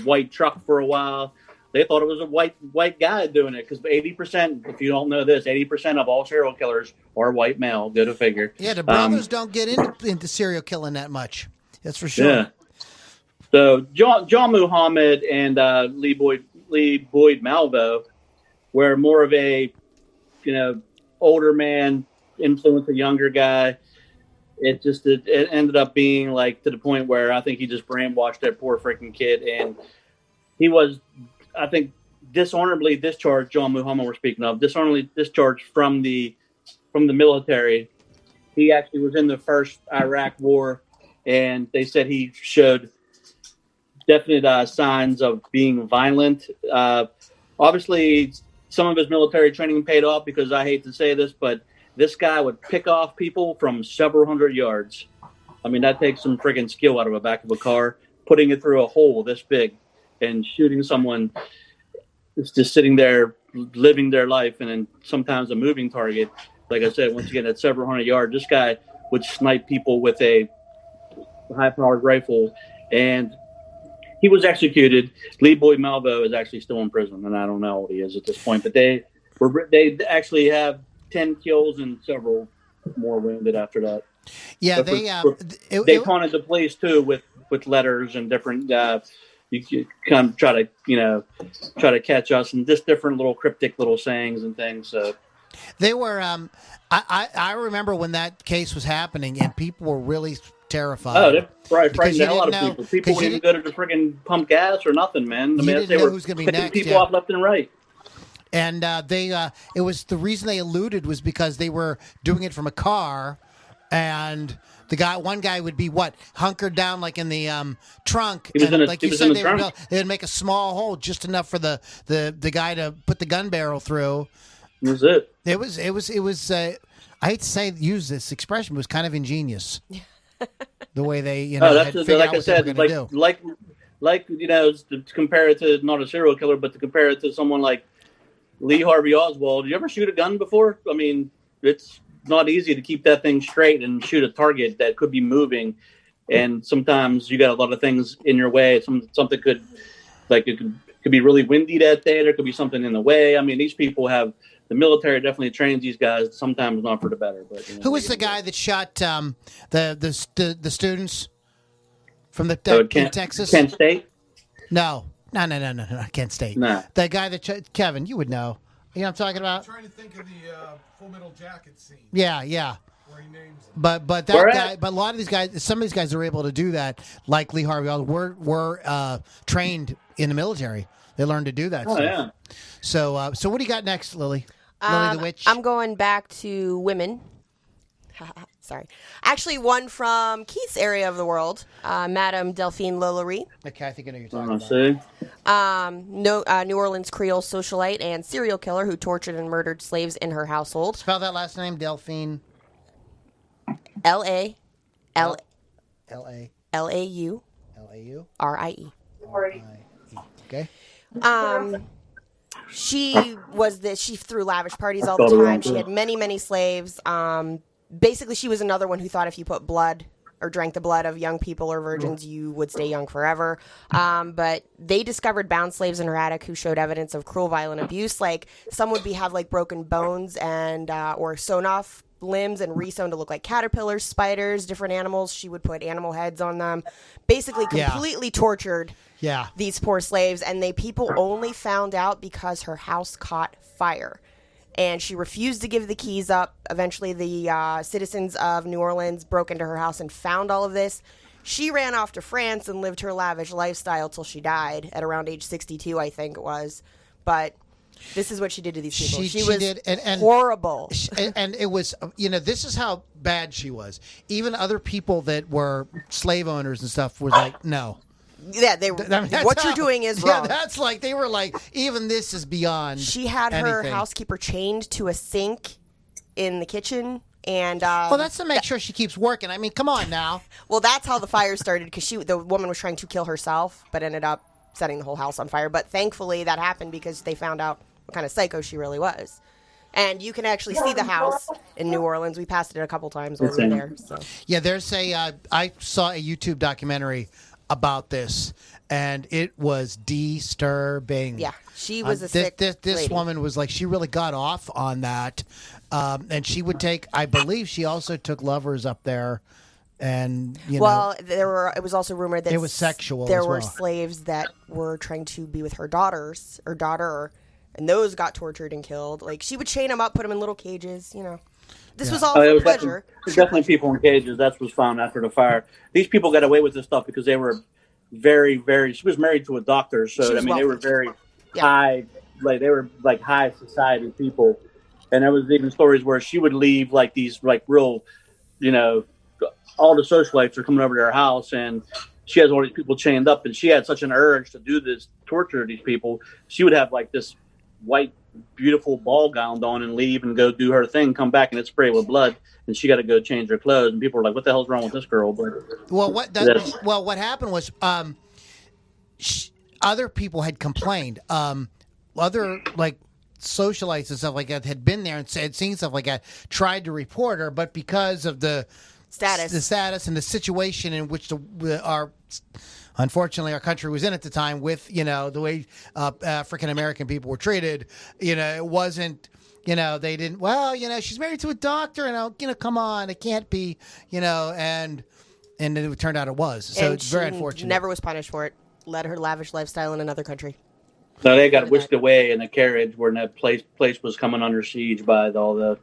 white truck for a while. They thought it was a white guy doing it because 80%, if you don't know this, 80% of all serial killers are white male. Go to figure. Yeah, the brothers don't get into serial killing that much. That's for sure. Yeah. So John Muhammad and Lee Boyd Malvo were more of a older man influenced a younger guy. It ended up being to the point where I think he just brainwashed that poor freaking kid, and he was, I think, dishonorably discharged. John Muhammad, we're speaking of, dishonorably discharged from the military. He actually was in the first Iraq War, and they said he showed definite signs of being violent. Obviously, some of his military training paid off because I hate to say this, but this guy would pick off people from several hundred yards. I mean, that takes some friggin' skill out of the back of a car, putting it through a hole this big and shooting someone that's just sitting there living their life, and then sometimes a moving target. Like I said, once you get at several hundred yards, this guy would snipe people with a high-powered rifle, and he was executed. Lee Boyd Malvo is actually still in prison, and I don't know how old he is at this point, but they actually have 10 kills and several more wounded after that. Yeah, they taunted the police too with letters and different you kind of try to catch us, and just different little cryptic little sayings and things. So they were. I remember when that case was happening, and people were really terrified. Oh, they're probably Because frightened you the hell out didn't of know- people. People because you wouldn't even go to the friggin' pump gas or nothing, man. I You mean, didn't they know were who's gonna be picking next, people yeah. off left and right. And it was the reason they eluded was because they were doing it from a car, and one guy would be hunkered down like in the trunk, He was and in like he you was said, in the trunk. they would make a small hole just enough for the guy to put the gun barrel through. That was it. It was. I hate to use this expression, but it was kind of ingenious. The way they had figured out what they were going to do. Like to compare it to not a serial killer, but to compare it to someone like Lee Harvey Oswald. You ever shoot a gun before? I mean, it's not easy to keep that thing straight and shoot a target that could be moving, and sometimes you got a lot of things in your way. Something could be really windy that day. There could be something in the way. I mean, these people have. The military definitely trains these guys. Sometimes not for the better. But who was the guy that shot the students from in Texas? Kent State? No, Kent State. No. The guy that Kevin, you would know. You know what I'm talking about? I'm trying to think of the Full Metal Jacket scene. Yeah. Where he names them. But that guy, but a lot of these guys, some of these guys are able to do that. Like Lee Harvey Oswald, were trained in the military. They learned to do that. Oh, stuff. yeah. So what do you got next, Lily? Lily the Witch. I'm going back to women. Sorry. Actually, one from Keith's area of the world, Madame Delphine Lalaurie. Okay, I think I know who you're talking See? New Orleans Creole socialite and serial killer who tortured and murdered slaves in her household. Spell that last name, Delphine. L-A-L-A-U L-A. L-A-U L-A-U. R-I-E. Okay. She threw lavish parties all the time. She had many, many slaves. Basically, she was another one who thought if you put blood or drank the blood of young people or virgins, you would stay young forever. But they discovered bound slaves in her attic who showed evidence of cruel, violent abuse. Like some would have broken bones and or sewn off limbs and resewn to look like caterpillars, spiders, different animals. She would put animal heads on them. Basically, completely tortured. Yeah. These poor slaves, and people only found out because her house caught fire. And she refused to give the keys up. Eventually, the citizens of New Orleans broke into her house and found all of this. She ran off to France and lived her lavish lifestyle till she died at around age 62, I think it was. But this is what she did to these people. She was did, and horrible. And it was, this is how bad she was. Even other people that were slave owners and stuff were like, no. Yeah, what you're doing is wrong. Yeah, that's like, they were like, even this is beyond She had her anything. housekeeper chained to a sink in the kitchen. And well, that's to make sure she keeps working. I mean, come on now. Well, that's how the fire started, because the woman was trying to kill herself, but ended up setting the whole house on fire. But thankfully that happened because they found out what kind of psycho she really was. And you can actually see the house in New Orleans. We passed it a couple times when we were there. So. Yeah, there's I saw a YouTube documentary about this, and it was disturbing. Yeah, she was a sick This lady. woman was like, she really got off on that. And she would take, I believe she also took lovers up there. And, it was also rumored that it was sexual there as were well. slaves that were trying to be with her daughter, and those got tortured and killed. Like, she would chain them up, put them in little cages, This was all for pleasure. Definitely people in cages. That's what's found after the fire. These people got away with this stuff because they were very, very. She was married to a doctor, so they were very high. Like they were like high society people, and there was even stories where she would leave like these like real, all the socialites are coming over to her house, and she has all these people chained up, and she had such an urge to do this, torture these people. She would have like this white, beautiful ball gown on and leave and go do her thing, come back and it's sprayed with blood, and she got to go change her clothes, and people are like, what the hell's wrong with this girl? But what happened was other people had complained, other like socialites and stuff like that had been there and had seen stuff like that, tried to report her, but because of the status and the situation in which unfortunately our country was in at the time, with the way African American people were treated, it wasn't, they didn't, she's married to a doctor, and come on, it can't be, and it turned out it was. So it's very unfortunate. Never was punished for it. led her lavish lifestyle in another country. So they got whisked away in a carriage when that place was coming under siege by all the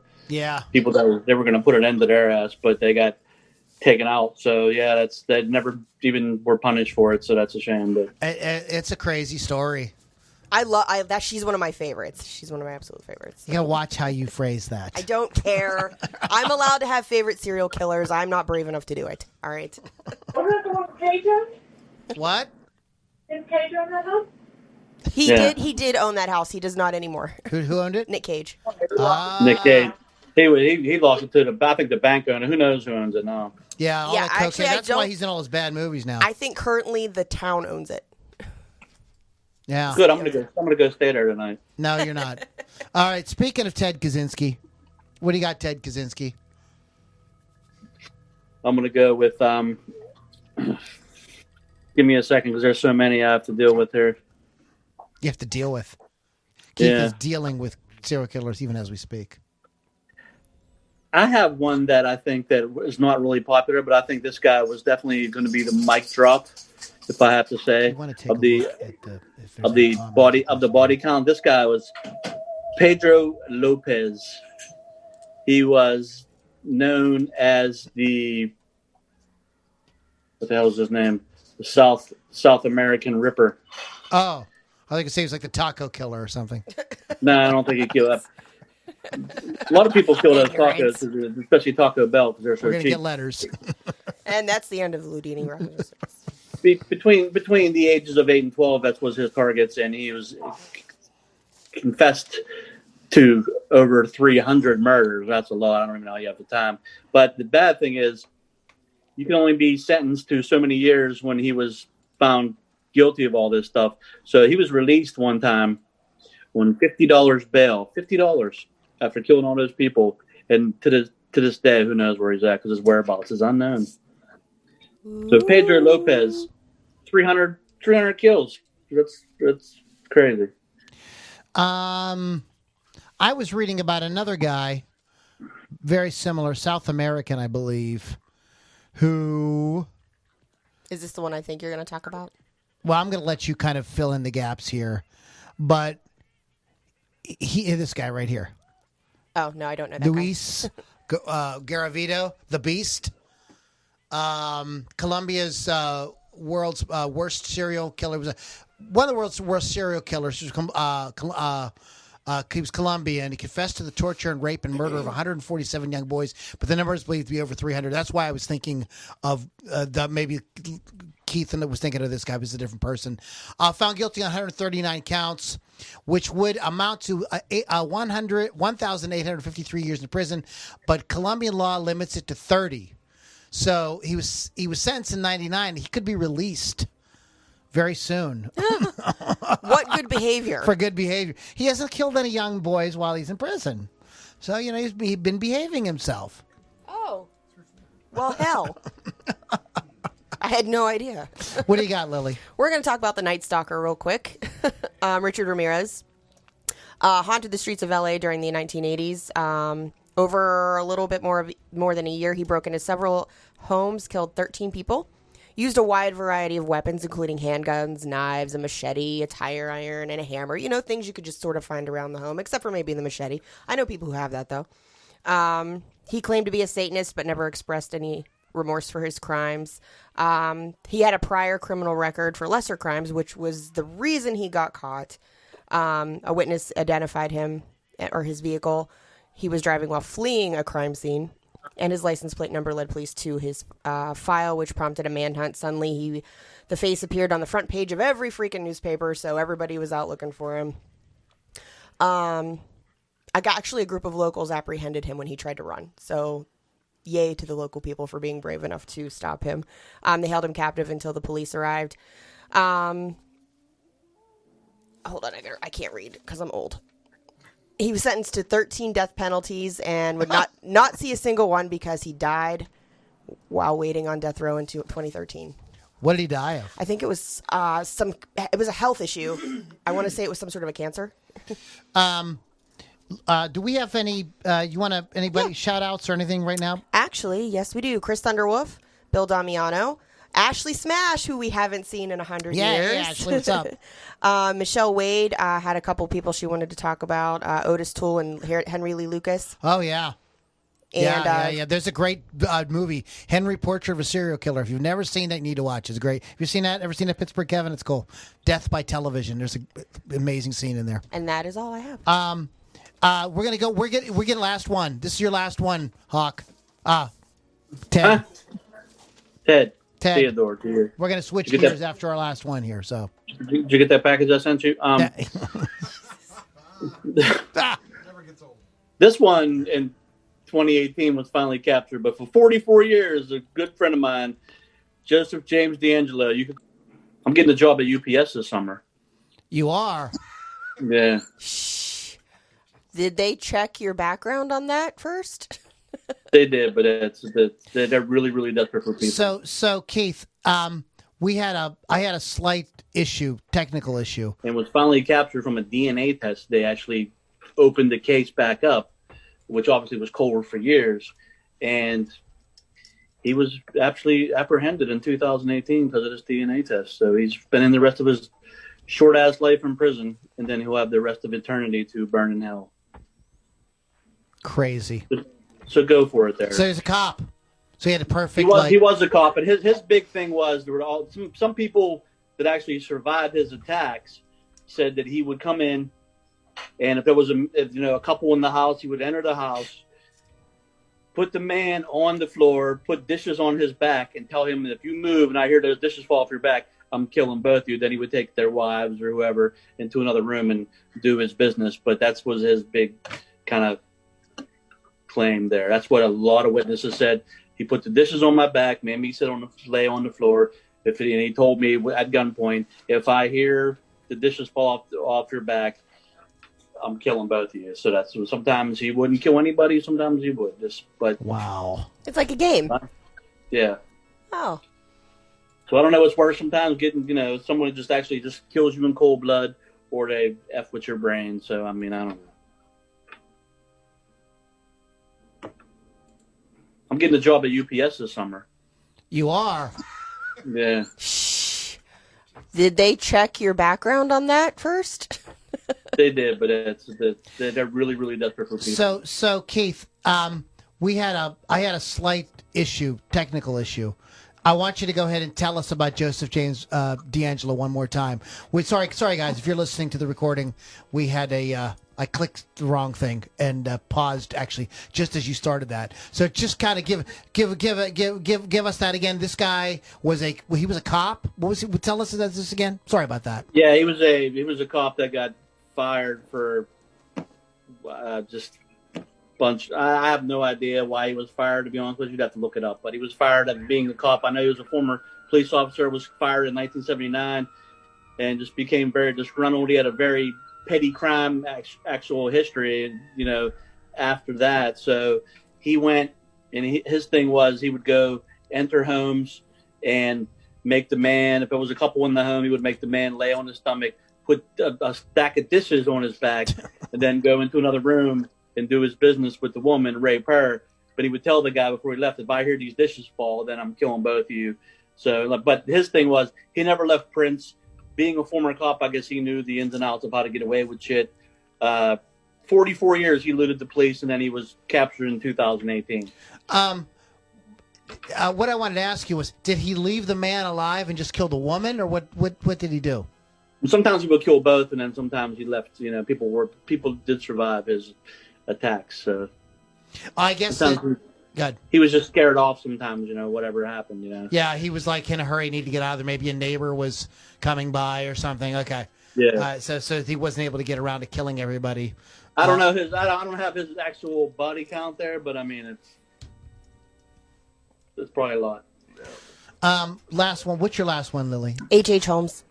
people that they were going to put an end to their ass, but they got taken out. So yeah, they never even were punished for it. So that's a shame. But it's a crazy story. I love that. She's one of my favorites. She's one of my absolute favorites. You gotta watch how you phrase that. I don't care. I'm allowed to have favorite serial killers. I'm not brave enough to do it. All right. Wasn't that the one with Pedro? What? Did Pedro own that house? He did own that house. He does not anymore. Who owned it? Nick Cage. Nick Cage. He lost it to I think the bank owner. Who knows who owns it now? Yeah, all Yeah, that cocaine. actually, I That's why don't- he's in all his bad movies now. I think currently the town owns it. Yeah. Good. I'm gonna go stay there tonight. No, you're not. All right. Speaking of Ted Kaczynski, what do you got, Ted Kaczynski? I'm gonna go with give me a second because there's so many I have to deal with here. You have to deal with. Keith Yeah. is dealing with serial killers even as we speak. I have one that I think that is not really popular, but I think this guy was definitely going to be the mic drop, if I have to say, You want to take of a the look at if there's of the any comments. body count. This guy was Pedro Lopez. He was known as what the hell is his name? The South American Ripper. Oh, I think it seems like the taco killer or something. No, I don't think he killed that. A lot of people kill those tacos, especially Taco Bell, because they're so We're gonna cheap. get letters. And that's the end of the Loudini reference. Between the ages of 8 and 12, that was his targets, and he was confessed to over 300 murders. That's a lot. I don't even know how you have the time. But the bad thing is, you can only be sentenced to so many years when he was found guilty of all this stuff. So he was released one time on $50 bail, $50 after killing all those people. And to this day, who knows where he's at because his whereabouts is unknown. So Pedro Lopez, 300 kills. That's crazy. I was reading about another guy, very similar, South American, I believe, who. Is this the one I think you're going to talk about? Well, I'm going to let you kind of fill in the gaps here, but this guy right here, Oh, no, I don't know that guy. Luis Garavito, the Beast, Colombia's world's worst serial killer. Was one of the world's worst serial killers. He was Colombian. He confessed to the torture and rape and murder of 147 young boys, but the number is believed to be over 300. That's why I was thinking of maybe Keith and was thinking of this guy was a different person. Found guilty on 139 counts, which would amount to 1,853 years in prison, but Colombian law limits it to 30. So he was sentenced in 99. He could be released very soon. What good behavior? For good behavior. He hasn't killed any young boys while he's in prison. So, he's been behaving himself. Oh. Well, hell. I had no idea. What do you got, Lily? We're going to talk about the Night Stalker real quick. Richard Ramirez haunted the streets of L.A. during the 1980s. Over a little bit more than a year, he broke into several homes, killed 13 people, used a wide variety of weapons, including handguns, knives, a machete, a tire iron, and a hammer. Things you could just sort of find around the home, except for maybe the machete. I know people who have that, though. He claimed to be a Satanist, but never expressed any remorse for his crimes. He had a prior criminal record for lesser crimes, which was the reason he got caught. A witness identified him or his vehicle. He was driving while fleeing a crime scene, and his license plate number led police to his file, which prompted a manhunt. Suddenly, the face appeared on the front page of every freaking newspaper, so everybody was out looking for him. A group of locals apprehended him when he tried to run, so yay to the local people for being brave enough to stop him. They held him captive until the police arrived. Hold on, I can't read because I'm old. He was sentenced to 13 death penalties and would not see a single one because he died while waiting on death row in 2013. What did he die of? I think it was it was a health issue. I want to say it was some sort of a cancer. Do we have any, anybody shout outs or anything right now? Actually, yes, we do. Chris Thunderwolf, Bill Damiano, Ashley Smash, who we haven't seen in 100 Yeah, years. hey, Ashley, what's up? Michelle Wade had a couple people she wanted to talk about. Otis Toole and Henry Lee Lucas. Oh, yeah. And, yeah. There's a great movie, Henry Portrait of a Serial Killer. If you've never seen it, you need to watch it. It's great. Have you seen that? Ever seen that, Pittsburgh Kevin? It's cool. Death by Television. There's an amazing scene in there. And that is all I have. We're gonna go. We're getting last one. This is your last one, Hawk. Ted. Huh? Ted. Ted. Theodore. Dear. We're gonna switch Did you get gears that? after our last one here. So. Did you get that package I sent you? Never gets old. This one in 2018 was finally captured, but for 44 years, a good friend of mine, Joseph James D'Angelo. I'm getting a job at UPS this summer. You are. Yeah. Shh. Did they check your background on that first? They did, but they're really, really desperate for people. So Keith, I had a slight issue, technical issue. And was finally captured from a DNA test. They actually opened the case back up, which obviously was cold for years. And he was actually apprehended in 2018 because of this DNA test. So he's been in the rest of his short-ass life in prison, and then he'll have the rest of eternity to burn in hell. Crazy. So go for it there. So he's a cop. So he had a perfect. He was a cop, and his big thing was there were some people that actually survived his attacks said that he would come in, and if there was a couple in the house, he would enter the house, put the man on the floor, put dishes on his back, and tell him that if you move and I hear those dishes fall off your back, I'm killing both of you. Then he would take their wives or whoever into another room and do his business. But that was his big kind of claim there. That's what a lot of witnesses said. He put the dishes on my back, made me lay on the floor. And he told me at gunpoint, if I hear the dishes fall off your back, I'm killing both of you. So that's sometimes he wouldn't kill anybody. Sometimes he would. Wow. It's like a game. Yeah. Oh. So I don't know what's worse. Sometimes getting someone who just kills you in cold blood, or they F with your brain. So I mean, I don't know. I'm getting a job at UPS this summer. You are. Yeah. Shh. Did they check your background on that first? They did, but they're really, really desperate for people. So Keith, I had a slight issue, technical issue. I want you to go ahead and tell us about Joseph James D'Angelo one more time. Sorry guys, if you're listening to the recording, we had I clicked the wrong thing and paused actually just as you started that. So just kind of give us that again. This guy was a cop. What was he? Tell us this again. Sorry about that. Yeah, he was a cop that got fired for just bunch. I have no idea why he was fired, to be honest with you. You'd have to look it up. But he was fired at being a cop. I know he was a former police officer, was fired in 1979, and just became very disgruntled. He had a very petty crime actual history, after that. So he went, and his thing was he would go enter homes and make the man, if it was a couple in the home, he would make the man lay on his stomach, put a stack of dishes on his back, and then go into another room and do his business with the woman, rape her. But he would tell the guy before he left, if I hear these dishes fall, then I'm killing both of you. So, but his thing was he never left prints. Being a former cop, I guess he knew the ins and outs of how to get away with shit. 44 years he eluded the police, and then he was captured in 2018. What I wanted to ask you was, did he leave the man alive and just kill the woman, or what did he do? Sometimes he would kill both, and then sometimes he left. People did survive his attacks. So I guess good. He was just scared off sometimes. Whatever happened. Yeah, he was like in a hurry, need to get out of there. Maybe a neighbor was coming by or something. Okay. Yeah. So he wasn't able to get around to killing everybody. I don't know I don't have his actual body count there, but I mean it's probably a lot. Last one. What's your last one, Lily? H Holmes,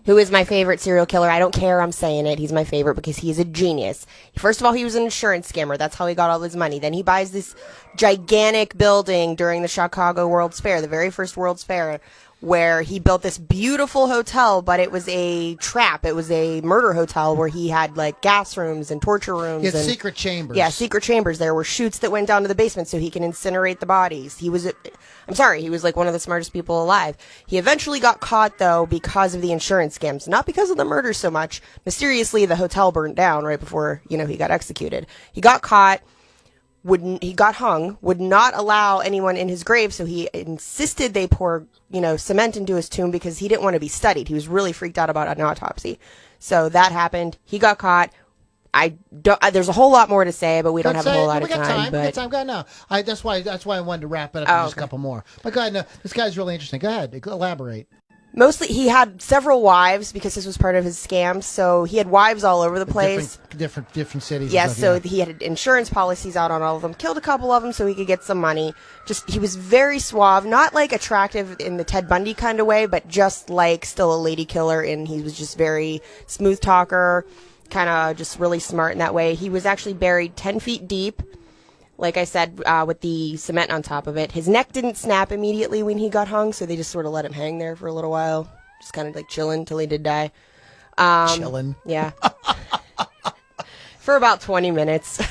who is my favorite serial killer. I don't care, I'm saying it. He's my favorite because he's a genius. First of all, he was an insurance scammer. That's how he got all his money. Then he buys this gigantic building during the Chicago World's Fair, the very first World's Fair, where he built this beautiful hotel, but it was a trap. It was a murder hotel where he had like gas rooms and torture rooms. It's and secret chambers. Yeah, secret chambers. There were chutes that went down to the basement so he can incinerate the bodies. He was like one of the smartest people alive. He eventually got caught though because of the insurance scams, not because of the murder so much. Mysteriously, the hotel burned down right before, he got executed. He got caught. He got hung, would not allow anyone in his grave, so he insisted they pour, cement into his tomb because he didn't want to be studied. He was really freaked out about an autopsy. So that happened. He got caught. There's a whole lot more to say, but we don't have a whole lot of time. We got time. Go ahead, no. That's why I wanted to wrap it up with just a couple more. But go ahead, no. This guy's really interesting. Go ahead, elaborate. Mostly, he had several wives because this was part of his scams. So he had wives all over the place. Different cities. Yes, so he had insurance policies out on all of them. Killed a couple of them so he could get some money. He was very suave, not like attractive in the Ted Bundy kind of way, but just like still a lady killer. And he was just very smooth talker, kind of just really smart in that way. He was actually buried 10 feet deep. Like I said, with the cement on top of it. His neck didn't snap immediately when he got hung, so they just sort of let him hang there for a little while. Just kind of like chilling until he did die. Chilling? Yeah. For about 20 minutes.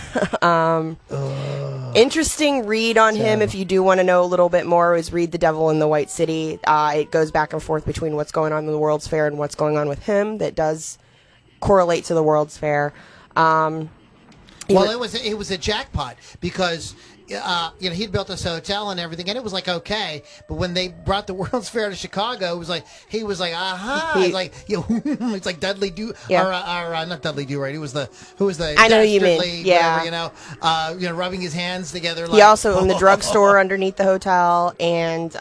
Interesting read on him, if you do want to know a little bit more, is read The Devil in the White City. It goes back and forth between what's going on in the World's Fair and what's going on with him that does correlate to the World's Fair. It was a jackpot because he'd built this hotel and everything, and it was like okay. But when they brought the World's Fair to Chicago, it was like he was like it's like Dudley Do or not Dudley Do Right. Who was the I know who you mean. Yeah, whatever, rubbing his hands together. He also owned the drugstore underneath the hotel, and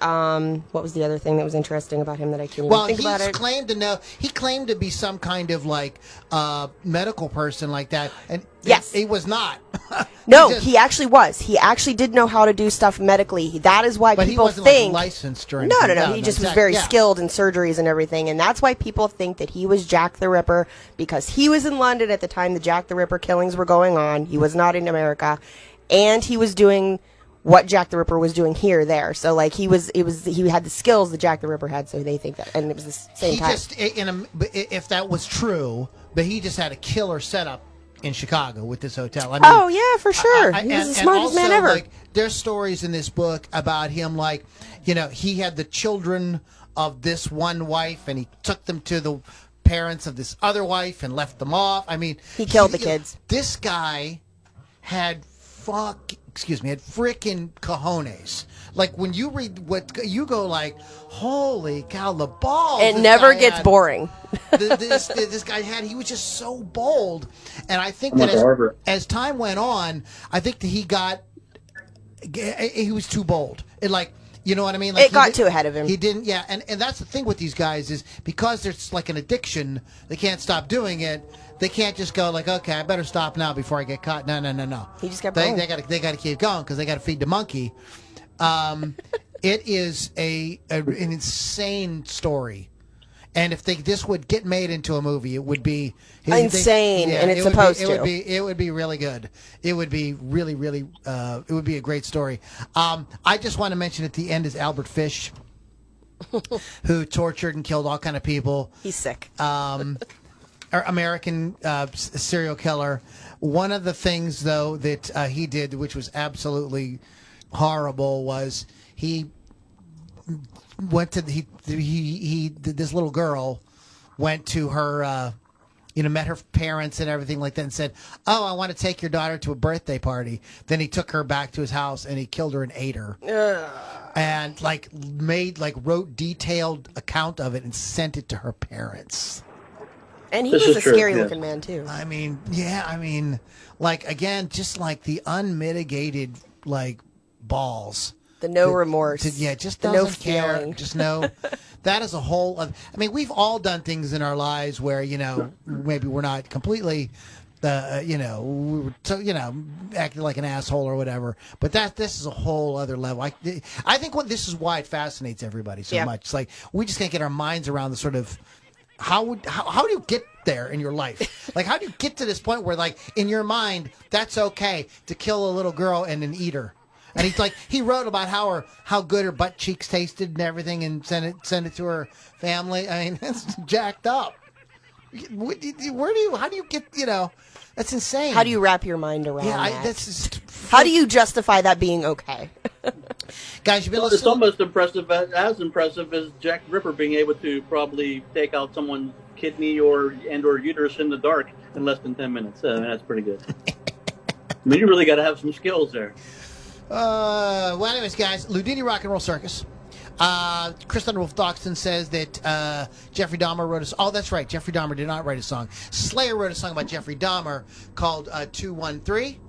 what was the other thing that was interesting about him that I can't even think about it? He claimed to be some kind of like medical person like that, and yes, he was not. No, he actually was. He actually did know how to do stuff medically. That is why but people he wasn't think like licensed or no. anything. He just was very skilled in surgeries and everything, and that's why people think that he was Jack the Ripper because he was in London at the time the Jack the Ripper killings were going on. He was not in America, and he was doing what Jack the Ripper was doing there. So like he had the skills that Jack the Ripper had. So they think that, and it was the same time. If that was true, but he just had a killer setup in Chicago with this hotel. For sure. He's the smartest man ever. Like, there's stories in this book about him, like, he had the children of this one wife, and he took them to the parents of this other wife and left them off. I mean, he killed the kids. This guy had freaking cojones. Like when you read what you go like, holy cow, the balls! It never gets boring. This guy had. He was just so bold, and I think that as time went on, I think that he was too bold. You know what I mean? Like it got too ahead of him. He didn't, yeah. And that's the thing with these guys is because there's like an addiction, they can't stop doing it. They can't just go like, okay, I better stop now before I get caught. No. He just kept going. They got to keep going because they got to feed the monkey. It is an insane story. And if this would get made into a movie, it would be insane, and it's supposed to. It would be really good. It would be really, really. It would be a great story. I just want to mention at the end is Albert Fish, who tortured and killed all kind of people. He's sick. American serial killer. One of the things, though, that he did, which was absolutely horrible, was he went to this little girl went to her met her parents and everything like that and said, oh, I want to take your daughter to a birthday party. Then he took her back to his house and he killed her and ate her. And wrote detailed account of it and sent it to her parents. And he was a scary looking man too. I mean, again, just like the unmitigated balls. The no remorse. Just doesn't care. Feeling. Just no. That is a whole. We've all done things in our lives where maybe we're not completely, we were acting like an asshole or whatever. But this is a whole other level. I think this is why it fascinates everybody so much. It's like we just can't get our minds around the sort of how do you get there in your life? Like how do you get to this point where in your mind that's okay to kill a little girl and then eat her? And he wrote about how good her butt cheeks tasted and everything, and sent it to her family. I mean, that's jacked up. How do you get, that's insane. How do you wrap your mind around that? That's just, how do you justify that being okay? guys, you've been It's listening. almost as impressive as Jack the Ripper being able to probably take out someone's kidney or uterus in the dark in less than 10 minutes. That's pretty good. I mean, you really got to have some skills there. Well, anyways, guys, Loudini Rock and Roll Circus. Chris Thunderwolf Doxton says that Jeffrey Dahmer wrote a song. Oh, that's right. Jeffrey Dahmer did not write a song. Slayer wrote a song about Jeffrey Dahmer called 213.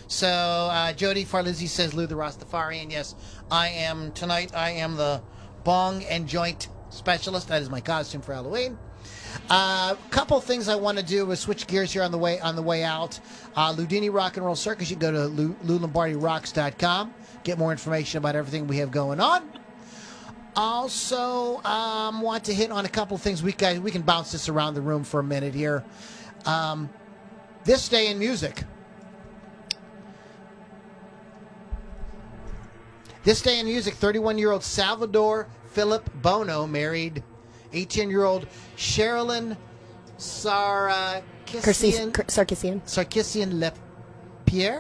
So Jody Farlizzi says Lou the Rastafarian. Yes, I am tonight. I am the bong and joint specialist. That is my costume for Halloween. Couple things I want to do is switch gears here on the way out. Loudini Rock and Roll Circus. You can go to LouLombardiRocks.com. Get more information about everything we have going on. Also, want to hit on a couple of things. We can bounce this around the room for a minute here. This day in music. This day in music, 31-year-old Salvador Philip Bono married 18-year-old Sherilyn Sarkisian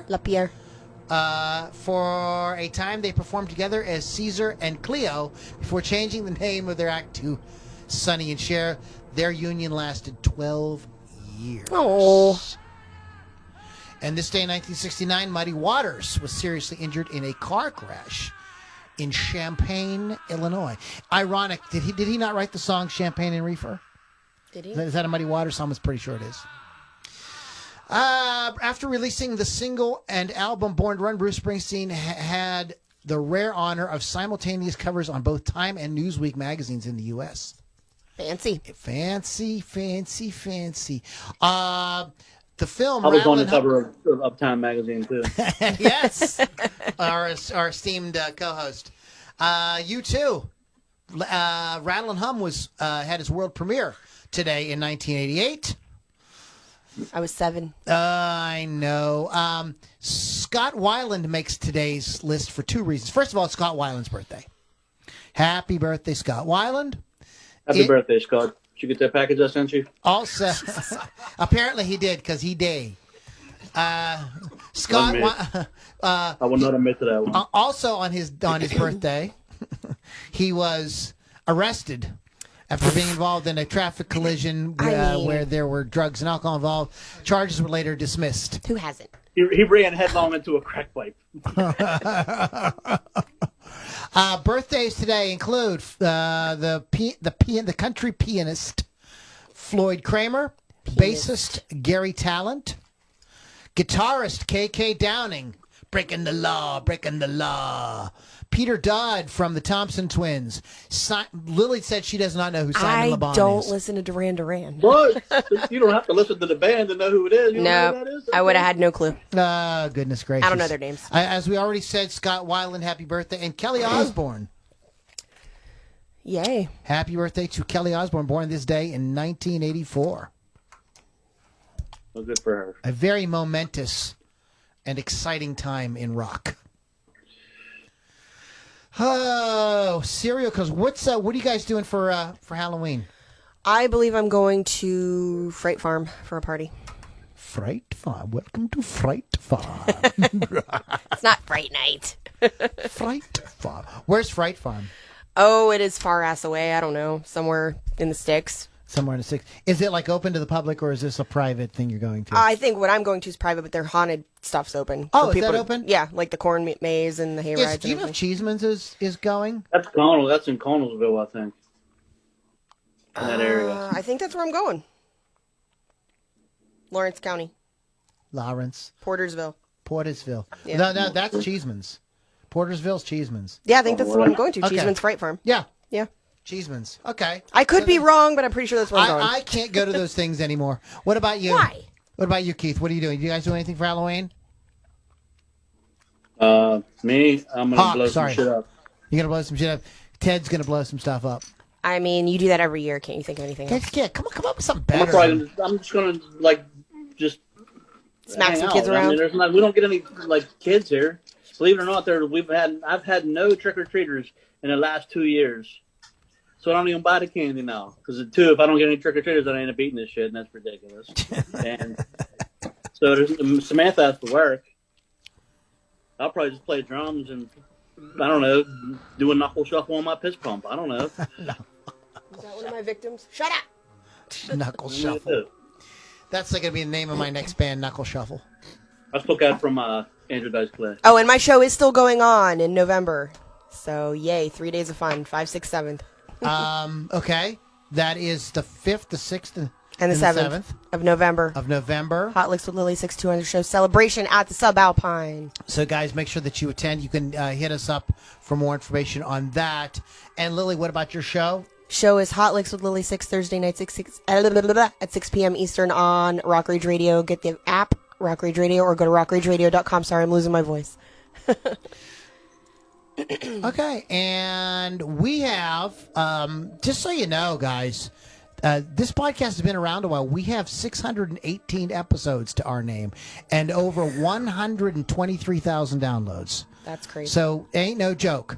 Lapierre. For a time, they performed together as Caesar and Cleo before changing the name of their act to Sonny and Cher. Their union lasted 12 years. Oh. And this day in 1969, Muddy Waters was seriously injured in a car crash in Champaign, Illinois. Ironic, did he not write the song Champagne and Reefer? Did he? Is that a Muddy Waters song? I'm pretty sure it is. After releasing the single and album Born to Run, Bruce Springsteen had the rare honor of simultaneous covers on both Time and Newsweek magazines in the U.S. Fancy. Fancy. The film. I was on the cover of Time magazine too. Yes, our esteemed co-host. You too. Rattle and Hum had its world premiere today in 1988. I was 7. I know. Scott Weiland makes today's list for 2 reasons. First of all, it's Scott Weiland's birthday. Happy birthday, Scott Weiland. Happy birthday, Scott. Did you get that package I sent you? Also, apparently he did, because he did. Scott, I will not admit to that one. Also on his birthday, he was arrested after being involved in a traffic collision where there were drugs and alcohol involved. Charges were later dismissed. Who hasn't? He ran headlong into a crack pipe. Birthdays today include the country pianist Floyd Kramer, bassist Gary Talent, guitarist K.K. Downing, breaking the law. Peter Dodd from the Thompson Twins. Lily said she does not know who Simon Le Bon is. I don't listen to Duran Duran. What? You don't have to listen to the band to know who it is. You know who that is? I would have had no clue. Goodness gracious. I don't know their names. As we already said, Scott Weiland, happy birthday. And Kelly Osbourne. Yay. Happy birthday to Kelly Osbourne, born this day in 1984. Well, good for her. A very momentous and exciting time in rock. Oh, serial killers. What are you guys doing for Halloween? I believe I'm going to Fright Farm for a party. Fright Farm. Welcome to Fright Farm. It's not Fright Night. Fright Farm. Where's Fright Farm? Oh, it is far ass away. I don't know. Somewhere in the sticks. Somewhere in the sticks. Is it like open to the public, or is this a private thing you're going to? I think what I'm going to is private, but their haunted stuff's open. Oh, is that open? Yeah, like the corn maze and the hayrides. Do you know if Cheeseman's is going? That's Connell. That's in Connellsville, I think. In that area. I think that's where I'm going. Lawrence County. Lawrence. Portersville. Yeah. No, that's Cheeseman's. Portersville's Cheeseman's. Yeah, I think that's the one I'm going to. Okay. Cheeseman's Fright Farm. Yeah. Yeah. Cheeseman's. Okay. I could be wrong, but I'm pretty sure that's where I'm going. I can't go to those things anymore. What about you? Why? What about you, Keith? What are you doing? Do you guys do anything for Halloween? Me, I'm going to blow some shit up. You're going to blow some shit up? Ted's going to blow some stuff up. I mean, you do that every year. Can't you think of anything else? Yeah, come up with something better. I'm just going to, just smack hang some out. kids around. I mean, we don't get any, kids here. Believe it or not, I've had no trick or treaters in the last 2 years. So I don't even buy the candy now. Because if I don't get any trick or treaters, I end up eating this shit, and that's ridiculous. And so Samantha has to work. I'll probably just play drums and, I don't know, do a knuckle shuffle on my piss pump. I don't know. Is that one of my victims? Shut up! Knuckle Shuffle. That's going to be the name of my next band, Knuckle Shuffle. I took that from Andrew Dice Clay. Oh, and my show is still going on in November. So, yay, 3 days of fun, 5th, 6th, 7th. Okay. That is the 5th, the 6th, And the 7th of November. Hot Licks with Lily 6200 show celebration at the Subalpine. So, guys, make sure that you attend. You can hit us up for more information on that. And, Lily, what about your show? Show is Hot Licks with Lily 6 Thursday nights at 6 p.m. Eastern on Rock Rage Radio. Get the app, Rock Rage Radio, or go to rockrageradio.com. Sorry, I'm losing my voice. Okay, and we have, just so you know, guys, this podcast has been around a while. We have 618 episodes to our name and over 123,000 downloads. That's crazy. So, ain't no joke.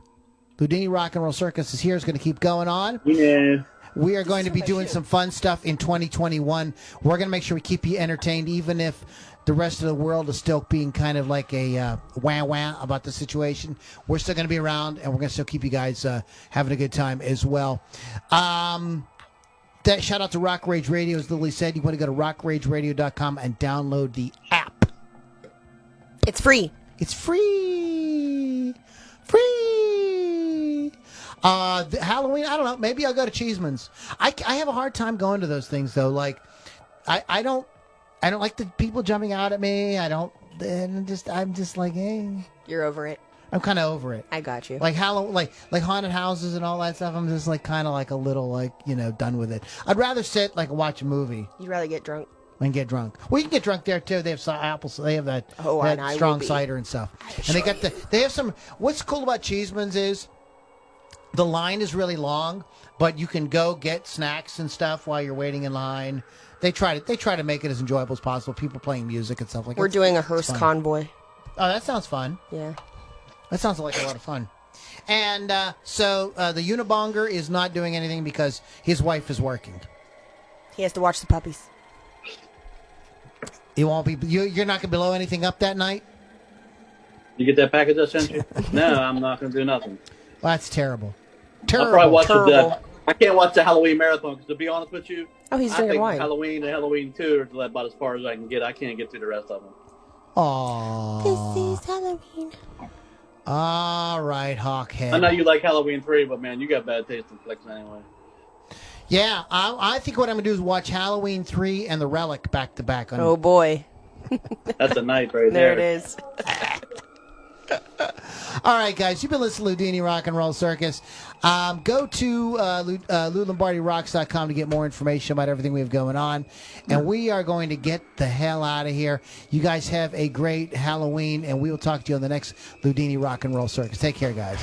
Loudini Rock and Roll Circus is here. It's going to keep going on. Yeah. We are going to be doing some fun stuff in 2021. We're going to make sure we keep you entertained, even if the rest of the world is still being kind of like a wah-wah about the situation. We're still going to be around, and we're going to still keep you guys having a good time as well. That shout out to Rock Rage Radio, as Lily said. You want to go to rockrageradio.com and download the app. It's free. It's free. Free. Halloween, I don't know. Maybe I'll go to Cheeseman's. I have a hard time going to those things, though. Like, I don't like the people jumping out at me. I'm just like, hey. You're over it. I'm kind of over it. I got you. Like like haunted houses and all that stuff. I'm just like kind of like a little like, done with it. I'd rather sit like and watch a movie You'd rather get drunk. and get drunk. Well, you can get drunk there too. They have apples. They have that, and I strong will be. cider and stuff. And they have some. What's cool about Cheeseman's is the line is really long, but you can go get snacks and stuff while you're waiting in line. They try to make it as enjoyable as possible. People playing music and stuff like that. We're doing a hearse convoy. Oh, that sounds fun. Yeah. That sounds like a lot of fun. And so the Unibonger is not doing anything because his wife is working. He has to watch the puppies. He won't be. You're not going to blow anything up that night? You get that package I sent you? No, I'm not going to do nothing. Well, that's terrible. I'll probably watch I can't watch the Halloween marathon because, to be honest with you, Oh, he's I drinking think wine. Halloween and Halloween 2 are about as far as I can get. I can't get through the rest of them. Aww. This is Halloween. All right, Hawkhead. I know you like Halloween 3, but man, you got bad taste in flicks anyway. Yeah, I think what I'm going to do is watch Halloween 3 and The Relic back to back. Oh, boy. That's a night right There there. it is. All right, guys, you've been listening to Loudini Rock and Roll Circus. Go to LouLombardiRocks.com to get more information about everything we have going on. And we are going to get the hell out of here. You guys have a great Halloween, and we will talk to you on the next Loudini Rock and Roll Circus. Take care, guys.